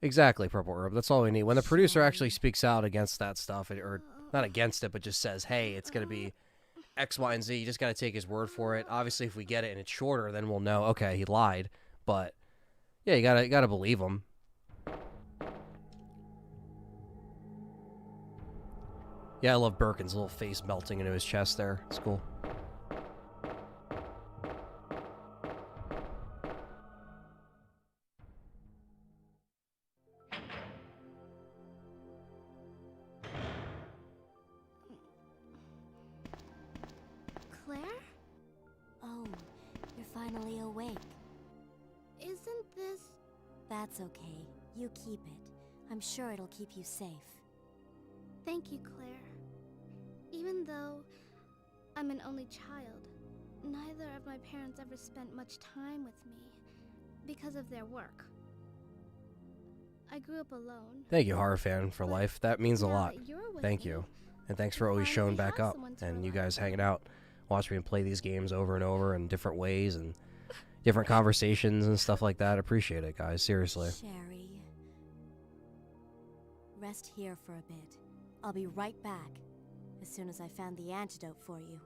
Exactly, Purple Herb. That's all we need. When the producer actually speaks out against that stuff, or not against it, but just says, hey, it's going to be X, Y, and Z, you just got to take his word for it. Obviously, if we get it and it's shorter, then we'll know, okay, he lied. But, yeah, you gotta believe him. Yeah, I love Birkin's little face melting into his chest there. It's cool. Claire? Oh, you're finally awake. Isn't this... That's okay. You keep it. I'm sure it'll keep you safe. Thank you, Claire. Even though I'm an only child, neither of my parents ever spent much time with me because of their work. I grew up alone. Thank you, horror fan for life. That means a lot. That you're with Thank me, you. And thanks for always showing back up. And you guys hanging out, watching me play these games over and over in different ways and different conversations and stuff like that. Appreciate it, guys. Seriously. Sherry. Rest here for a bit. I'll be right back as soon as I found the antidote for you.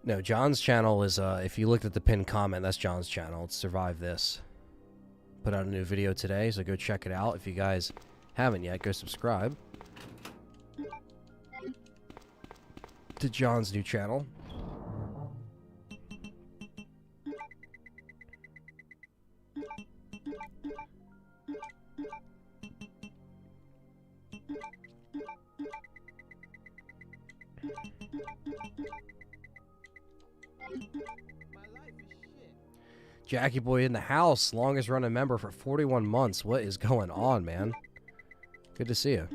No, John's channel is, if you looked at the pinned comment, that's John's channel. It's Survive This. Put out a new video today, so go check it out. If you guys haven't yet, go subscribe to John's new channel. Jackie Boy in the house, longest running member for 41 months. What is going on, man? Good to see you.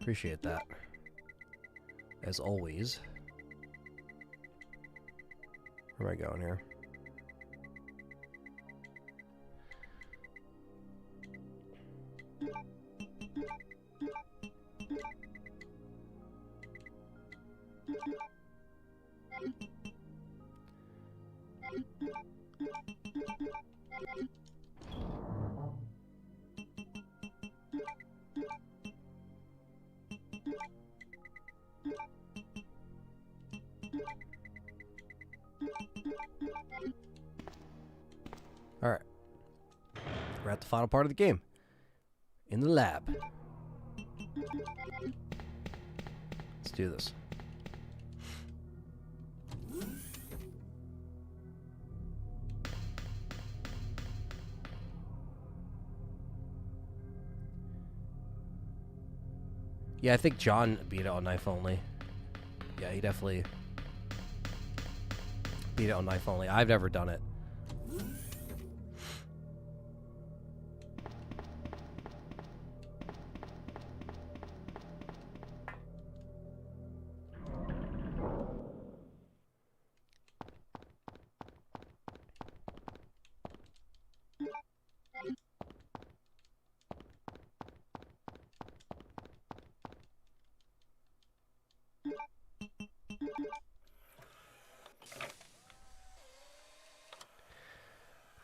Appreciate that. As always. Where am I going here? Alright. We're at the final part of the game. In the lab. Let's do this. Yeah, I think John beat it on knife only. Yeah, he definitely beat it on knife only. I've never done it.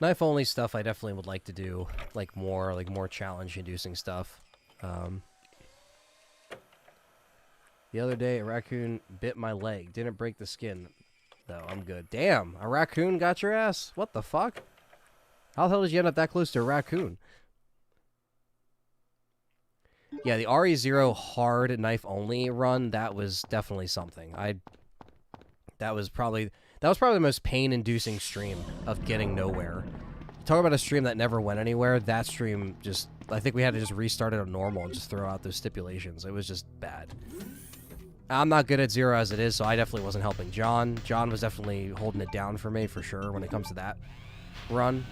Knife only stuff I definitely would like to do, like more challenge inducing stuff. The other day a raccoon bit my leg. Didn't break the skin though. I'm good. Damn, a raccoon got your ass? What the fuck? How the hell did you end up that close to a raccoon? Yeah, the RE0 hard knife only run, that was definitely something. That was probably the most pain-inducing stream of getting nowhere. Talk about a stream that never went anywhere. That stream just, I think we had to just restart it on normal and just throw out those stipulations. It was just bad. I'm not good at 0 as it is, so I definitely wasn't helping John. John was definitely holding it down for me, for sure, when it comes to that run.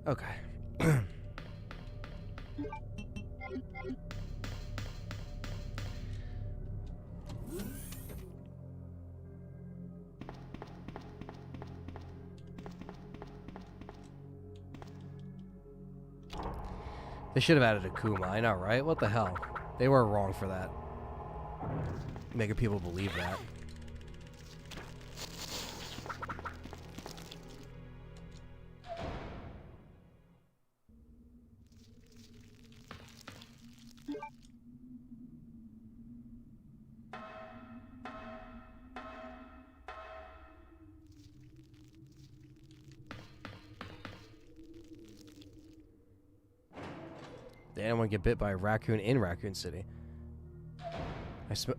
Okay. They should have added a Kuma, I know, right? What the hell? They were wrong for that. Making people believe that. Did anyone get bit by a raccoon in Raccoon City?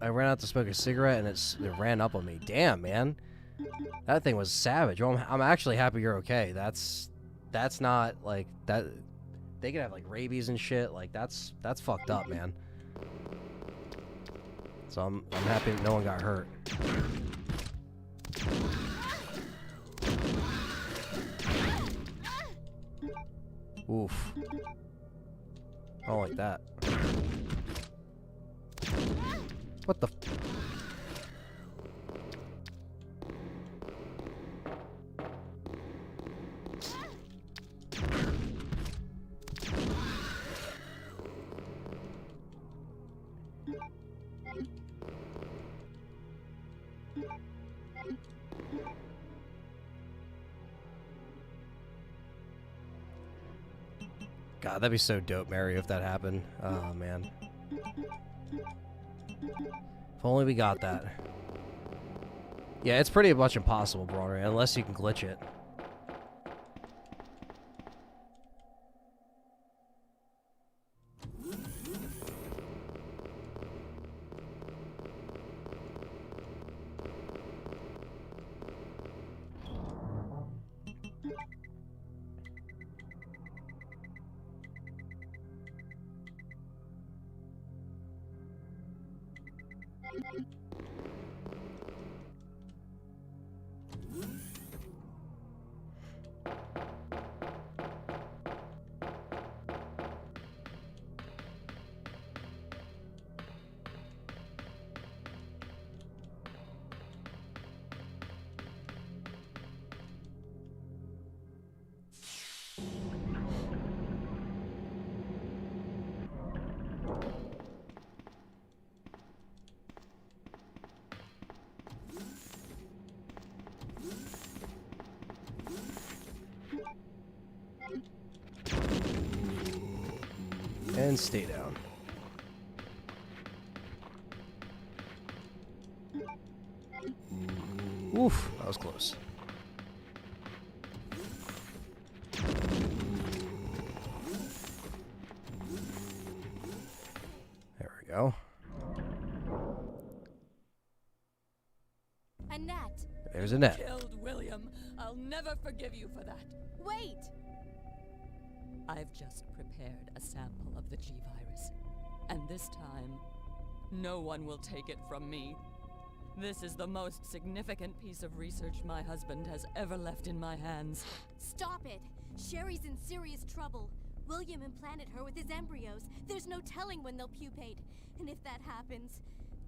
I ran out to smoke a cigarette and it ran up on me. Damn, man. That thing was savage. Well, I'm actually happy you're okay. That's not like that. They could have like rabies and shit. Like that's fucked up, man. So I'm happy that no one got hurt. Oof. I don't like that. What the f— God, that'd be so dope, Mary, if that happened. Oh, man. If only we got that. Yeah, it's pretty much impossible, bro, unless you can glitch it. And stay down. Oof, that was close. There we go. Annette! There's Annette. Killed William. I'll never forgive you for that. Wait! I've just prepared a sample of the G-Virus. And this time, no one will take it from me. This is the most significant piece of research my husband has ever left in my hands. Stop it! Sherry's in serious trouble. William implanted her with his embryos. There's no telling when they'll pupate. And if that happens,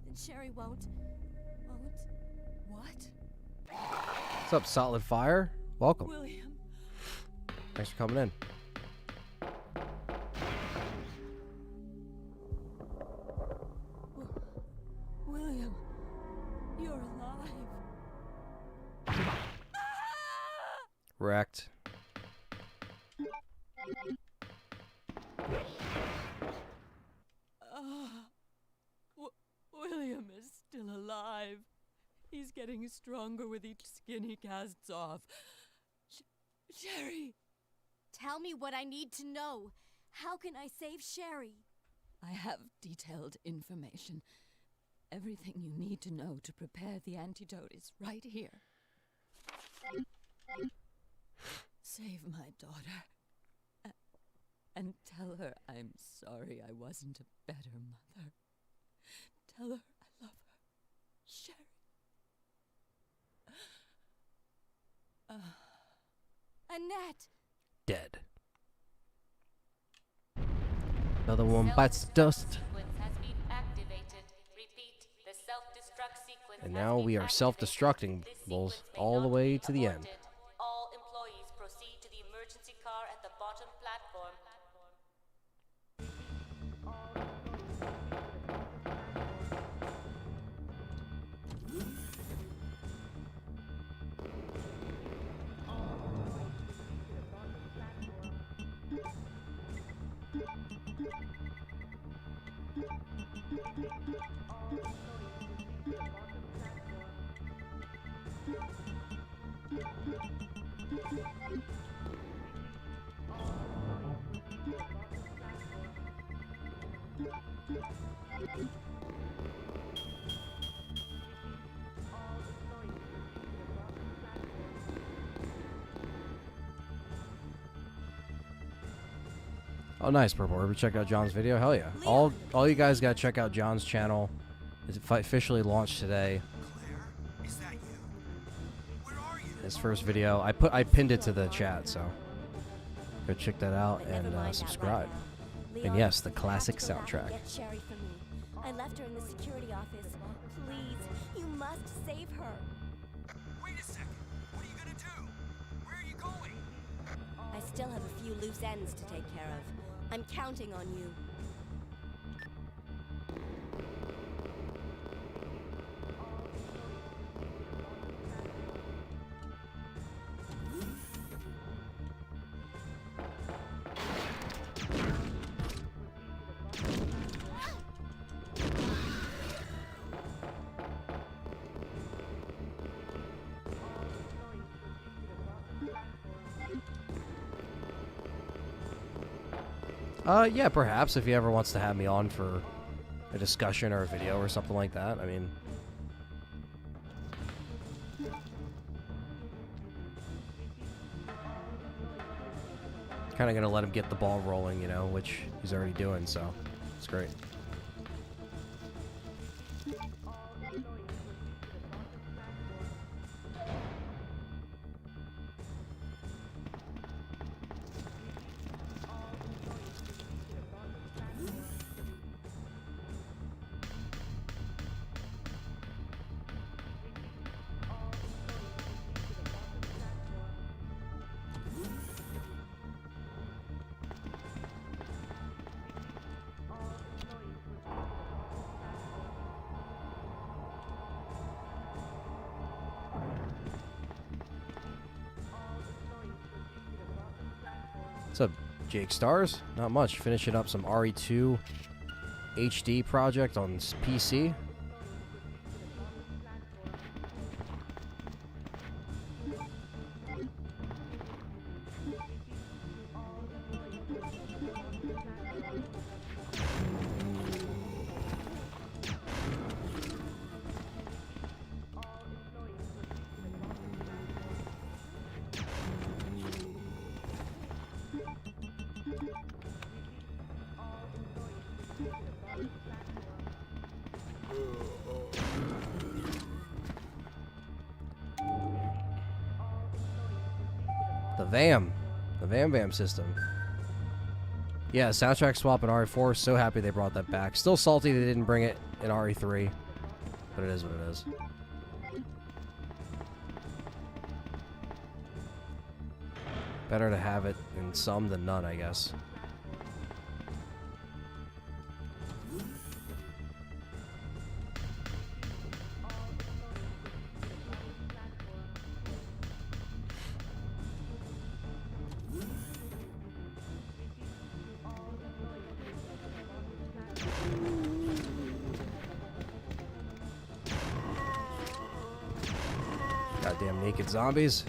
then Sherry won't... What? What's up, Solid Fire? Welcome. William. Thanks for coming in. William, you're alive. Wrecked. William is still alive. He's getting stronger with each skin he casts off. Sherry! Tell me what I need to know. How can I save Sherry? I have detailed information. Everything you need to know to prepare the antidote is right here. Save my daughter. And tell her I'm sorry I wasn't a better mother. Tell her I love her. Sherry. Annette! Dead. Another one bites the dust. And now we are self-destructing bulls all the way to the end. All employees proceed to the emergency car at the bottom platform. Oh, nice, Purple River. Check out John's video. Hell yeah. All you guys got to check out John's channel. It's officially launched today. Is that you? Where are you? His first video. I pinned it to the chat, so go check that out and subscribe. And yes, the classic soundtrack. Get Sherry for me. I left her in the security office. Please, you must save her. Wait a second. What are you gonna do? Where are you going? I still have a few loose ends to take care of. I'm counting on you. Yeah, perhaps if he ever wants to have me on for a discussion or a video or something like that. I mean, kind of gonna let him get the ball rolling, you know, which he's already doing, so it's great. What's up, Jake S.T.A.R.S? Not much. Finishing up some RE2 HD project on PC. The VAM. The VAM system. Yeah, soundtrack swap in RE4. So happy they brought that back. Still salty they didn't bring it in RE3. But it is what it is. Better to have it in some than none, I guess. Goddamn naked zombies.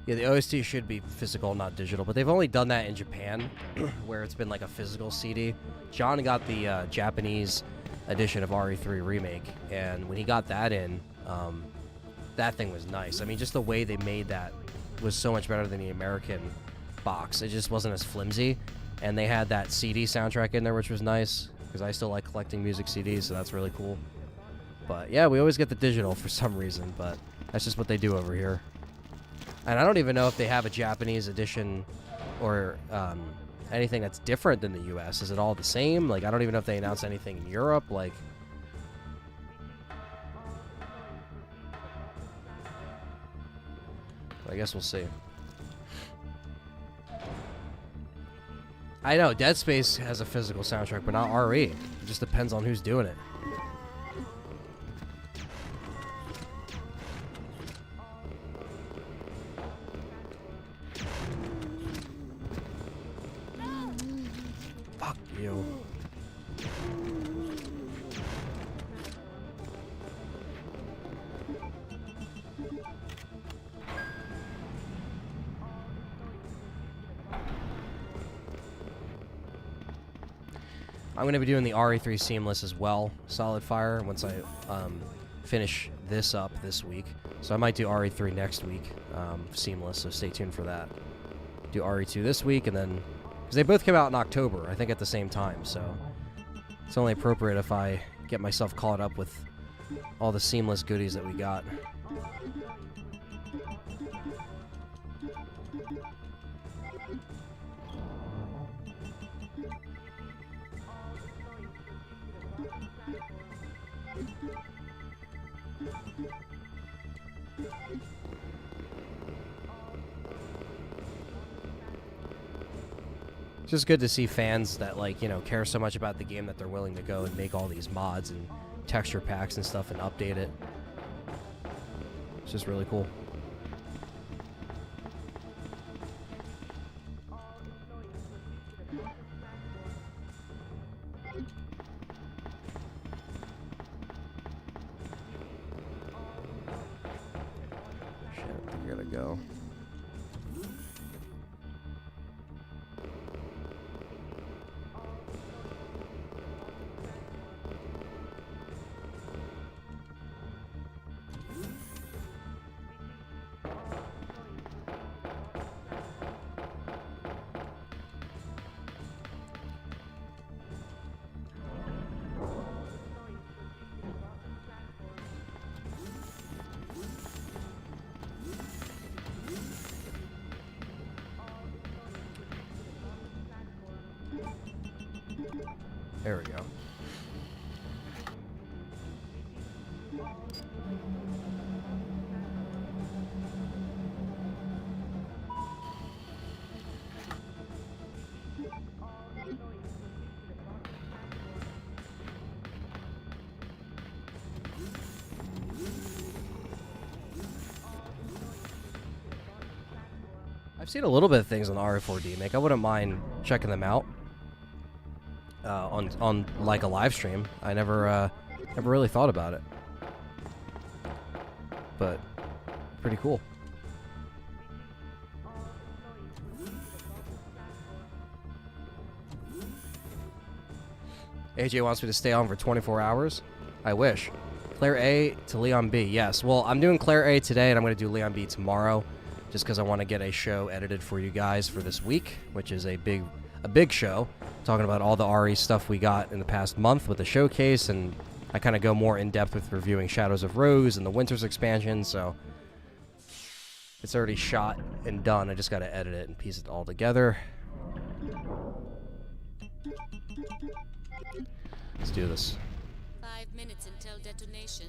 Yeah, the OST should be physical, not digital, but they've only done that in Japan, where it's been like a physical CD. John got the Japanese edition of RE3 Remake, and when he got that in, that thing was nice. I mean, just the way they made that was so much better than the American box. It just wasn't as flimsy, and they had that CD soundtrack in there, which was nice, because I still like collecting music CDs, so that's really cool. But yeah, we always get the digital for some reason, but that's just what they do over here. And I don't even know if they have a Japanese edition or anything that's different than the US. Is it all the same? Like, I don't even know if they announced anything in Europe. Like, I guess we'll see. I know Dead Space has a physical soundtrack, but not RE. It just depends on who's doing it. Fuck you. I'm going to be doing the RE3 Seamless as well, Solid Fire, once I finish this up this week. So I might do RE3 next week, Seamless, so stay tuned for that. Do RE2 this week, and then... Because they both came out in October, I think at the same time, so... It's only appropriate if I get myself caught up with all the Seamless goodies that we got. It's just good to see fans that, like, you know, care so much about the game that they're willing to go and make all these mods and texture packs and stuff and update it. It's just really cool. Shit, I think I gotta go. There we go. I've seen a little bit of things on the RE4D make. I wouldn't mind checking them out on like a live stream. I never really thought about it, but pretty cool. AJ wants me to stay on for 24 hours. I wish. Claire A to Leon B. Yes. Well, I'm doing Claire A today, and I'm going to do Leon B tomorrow, just because I want to get a show edited for you guys for this week, which is a big show, talking about all the RE stuff we got in the past month with the showcase, and I kind of go more in depth with reviewing Shadows of Rose and the Winter's expansion. So it's already shot and done. I just got to edit it and piece it all together. Let's do this. 5 minutes until detonation.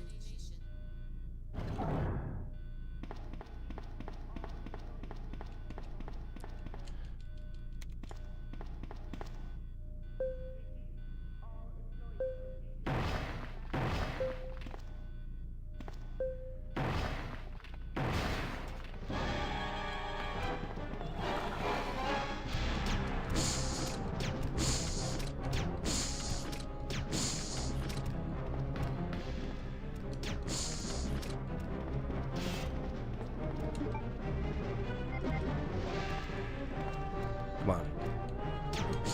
Come on.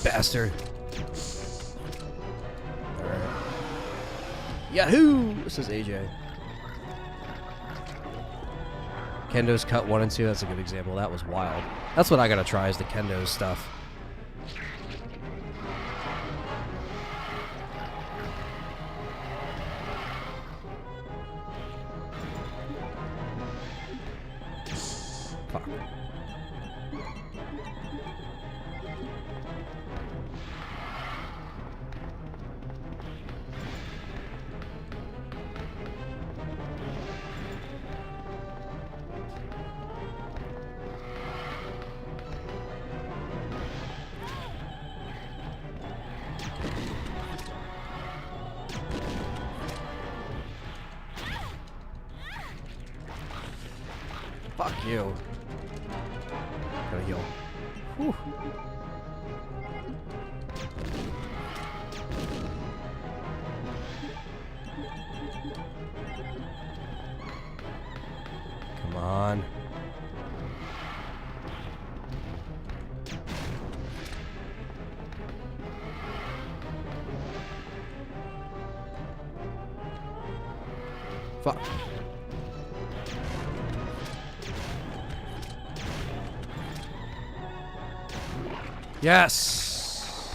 Bastard. Alright. Yahoo! This is AJ. Kendo's Cut 1 and 2, that's a good example. That was wild. That's what I gotta try, is the Kendo stuff. Fuck. Fuck you. Gotta heal. Whew. Come on. Fuck. Yes!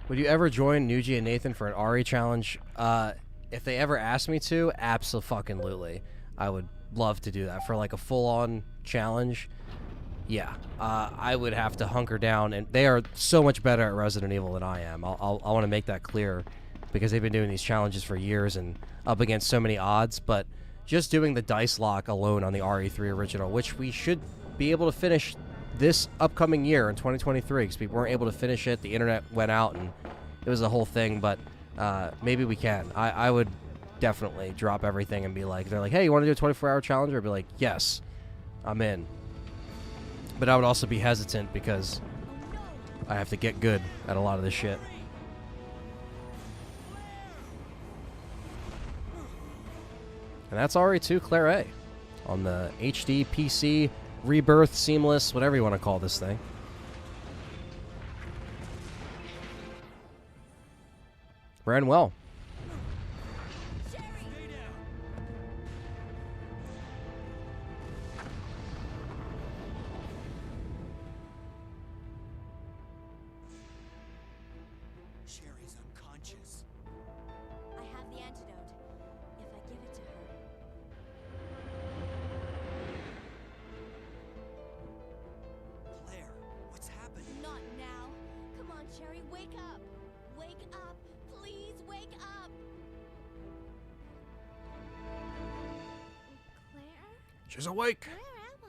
Would you ever join Nuji and Nathan for an RE challenge? If they ever asked me to, abso-fucking-lutely. I would love to do that. For like a full-on challenge, yeah. I would have to hunker down, and they are so much better at Resident Evil than I am. I want to make that clear, because they've been doing these challenges for years and up against so many odds, but just doing the dice lock alone on the RE3 original, which we should be able to finish this upcoming year in 2023, because we weren't able to finish it. The internet went out, and it was a whole thing, but maybe we can. I would definitely drop everything and be like, they're like, hey, you want to do a 24-hour challenge? I'd be like, yes, I'm in. But I would also be hesitant because I have to get good at a lot of this shit. And that's RE2 Claire A on the HD, PC, Rebirth, Seamless, whatever you want to call this thing. Ran well. Sherry's unconscious. I have the antidote. If I give it to her. Claire, what's happened? Not now. Come on, Sherry, wake up. Wake up. Please wake up. Claire? She's awake. Where am I?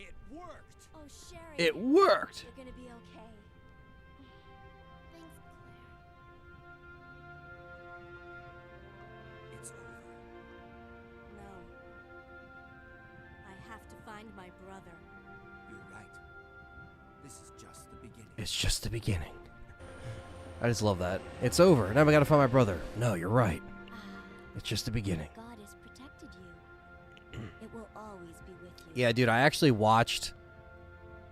It worked. Oh, Sherry. It worked. You're gonna be okay. Thanks, Claire. It's over. No. have to find my brother. You're right. This is just the beginning. It's just the beginning. I just love that. It's over. Now we gotta find my brother. No, you're right. It's just the beginning. God has protected you. It will always be with you. Yeah, dude, I actually watched...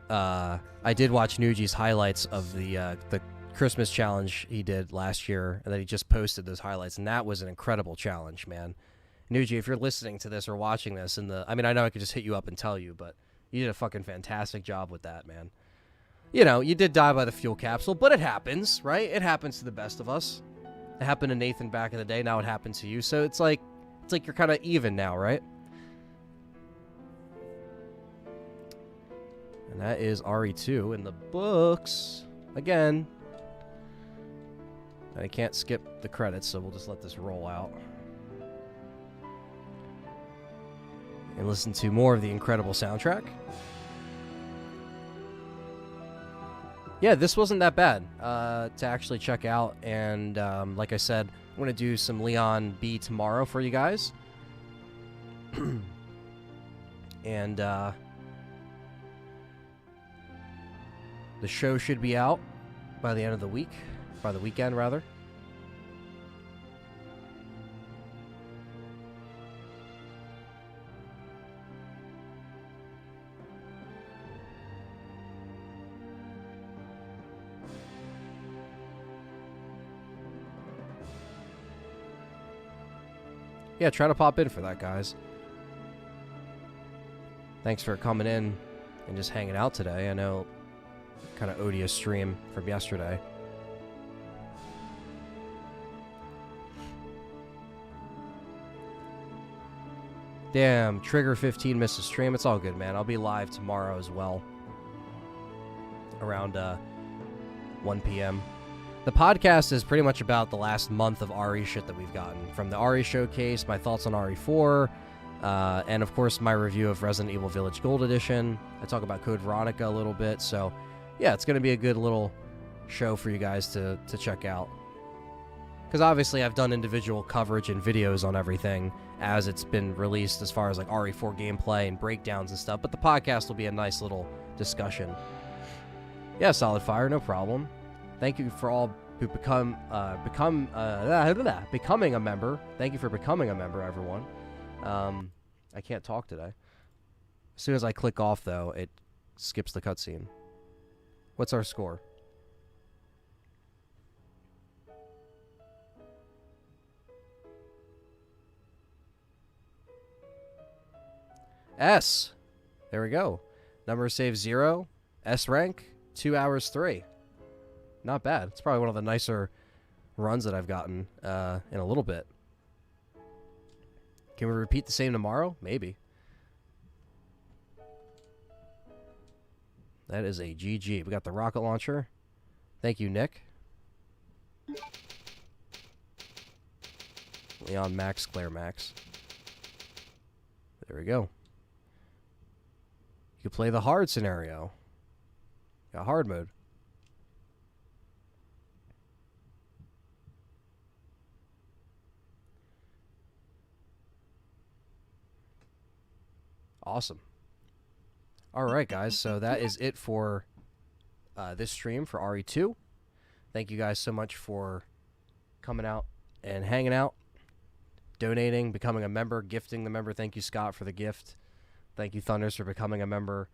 I did watch Nuji's highlights of the Christmas challenge he did last year, and then he just posted those highlights, and that was an incredible challenge, man. Nuji, if you're listening to this or watching this, I mean, I know I could just hit you up and tell you, but you did a fucking fantastic job with that, man. You know, you did die by the fuel capsule, but it happens, right? It happens to the best of us. It happened to Nathan back in the day, now it happened to you, so it's like you're kind of even now, right? And that is RE2 in the books. Again. I can't skip the credits, so we'll just let this roll out. And listen to more of the incredible soundtrack. Yeah, this wasn't that bad to actually check out. And like I said, I'm going to do some Leon B tomorrow for you guys. And the show should be out by the end of the week. By the weekend, rather. Yeah, try to pop in for that, guys. Thanks for coming in and just hanging out today. I know, kind of odious stream from yesterday. Damn, Trigger 15 missed a stream. It's all good, man. I'll be live tomorrow as well. Around 1 p.m. The podcast is pretty much about the last month of RE shit that we've gotten. From the RE showcase, my thoughts on RE4, and of course my review of Resident Evil Village Gold Edition. I talk about Code Veronica a little bit, so yeah, it's going to be a good little show for you guys to check out. Because obviously I've done individual coverage and videos on everything as it's been released as far as like RE4 gameplay and breakdowns and stuff, but the podcast will be a nice little discussion. Yeah, Solid Fire, no problem. Thank you for all who becoming a member. Thank you for becoming a member, everyone. I can't talk today. As soon as I click off, though, it skips the cutscene. What's our score? S. There we go. Number save 0. S rank 2 hours 3. Not bad. It's probably one of the nicer runs that I've gotten in a little bit. Can we repeat the same tomorrow? Maybe. That is a GG. We got the rocket launcher. Thank you, Nick. Leon Max, Claire Max. There we go. You can play the hard scenario. Got hard mode. Awesome. All right, guys. So that is it for this stream for RE2. Thank you guys so much for coming out and hanging out, donating, becoming a member, gifting the member. Thank you, Scott, for the gift. Thank you, Thunders, for becoming a member.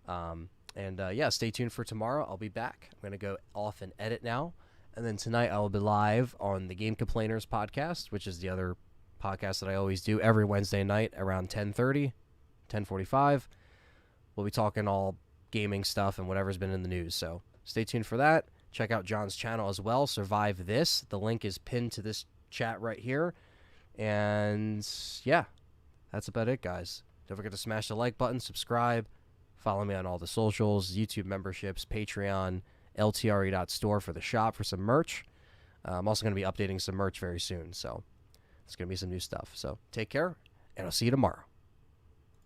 Yeah, stay tuned for tomorrow. I'll be back. I'm going to go off and edit now. And then tonight I will be live on the Game Complainers podcast, which is the other podcast that I always do every Wednesday night around 10:30, 10:45. We'll be talking all gaming stuff and whatever's been in the news. So stay tuned for that. Check out John's channel as well, Survive This. The link is pinned to this chat right here. And yeah, that's about it, guys. Don't forget to smash the like button, subscribe, follow me on all the socials, YouTube memberships, Patreon, LTRE.store for the shop for some merch. I'm also going to be updating some merch very soon, so it's going to be some new stuff. So take care, and I'll see you tomorrow.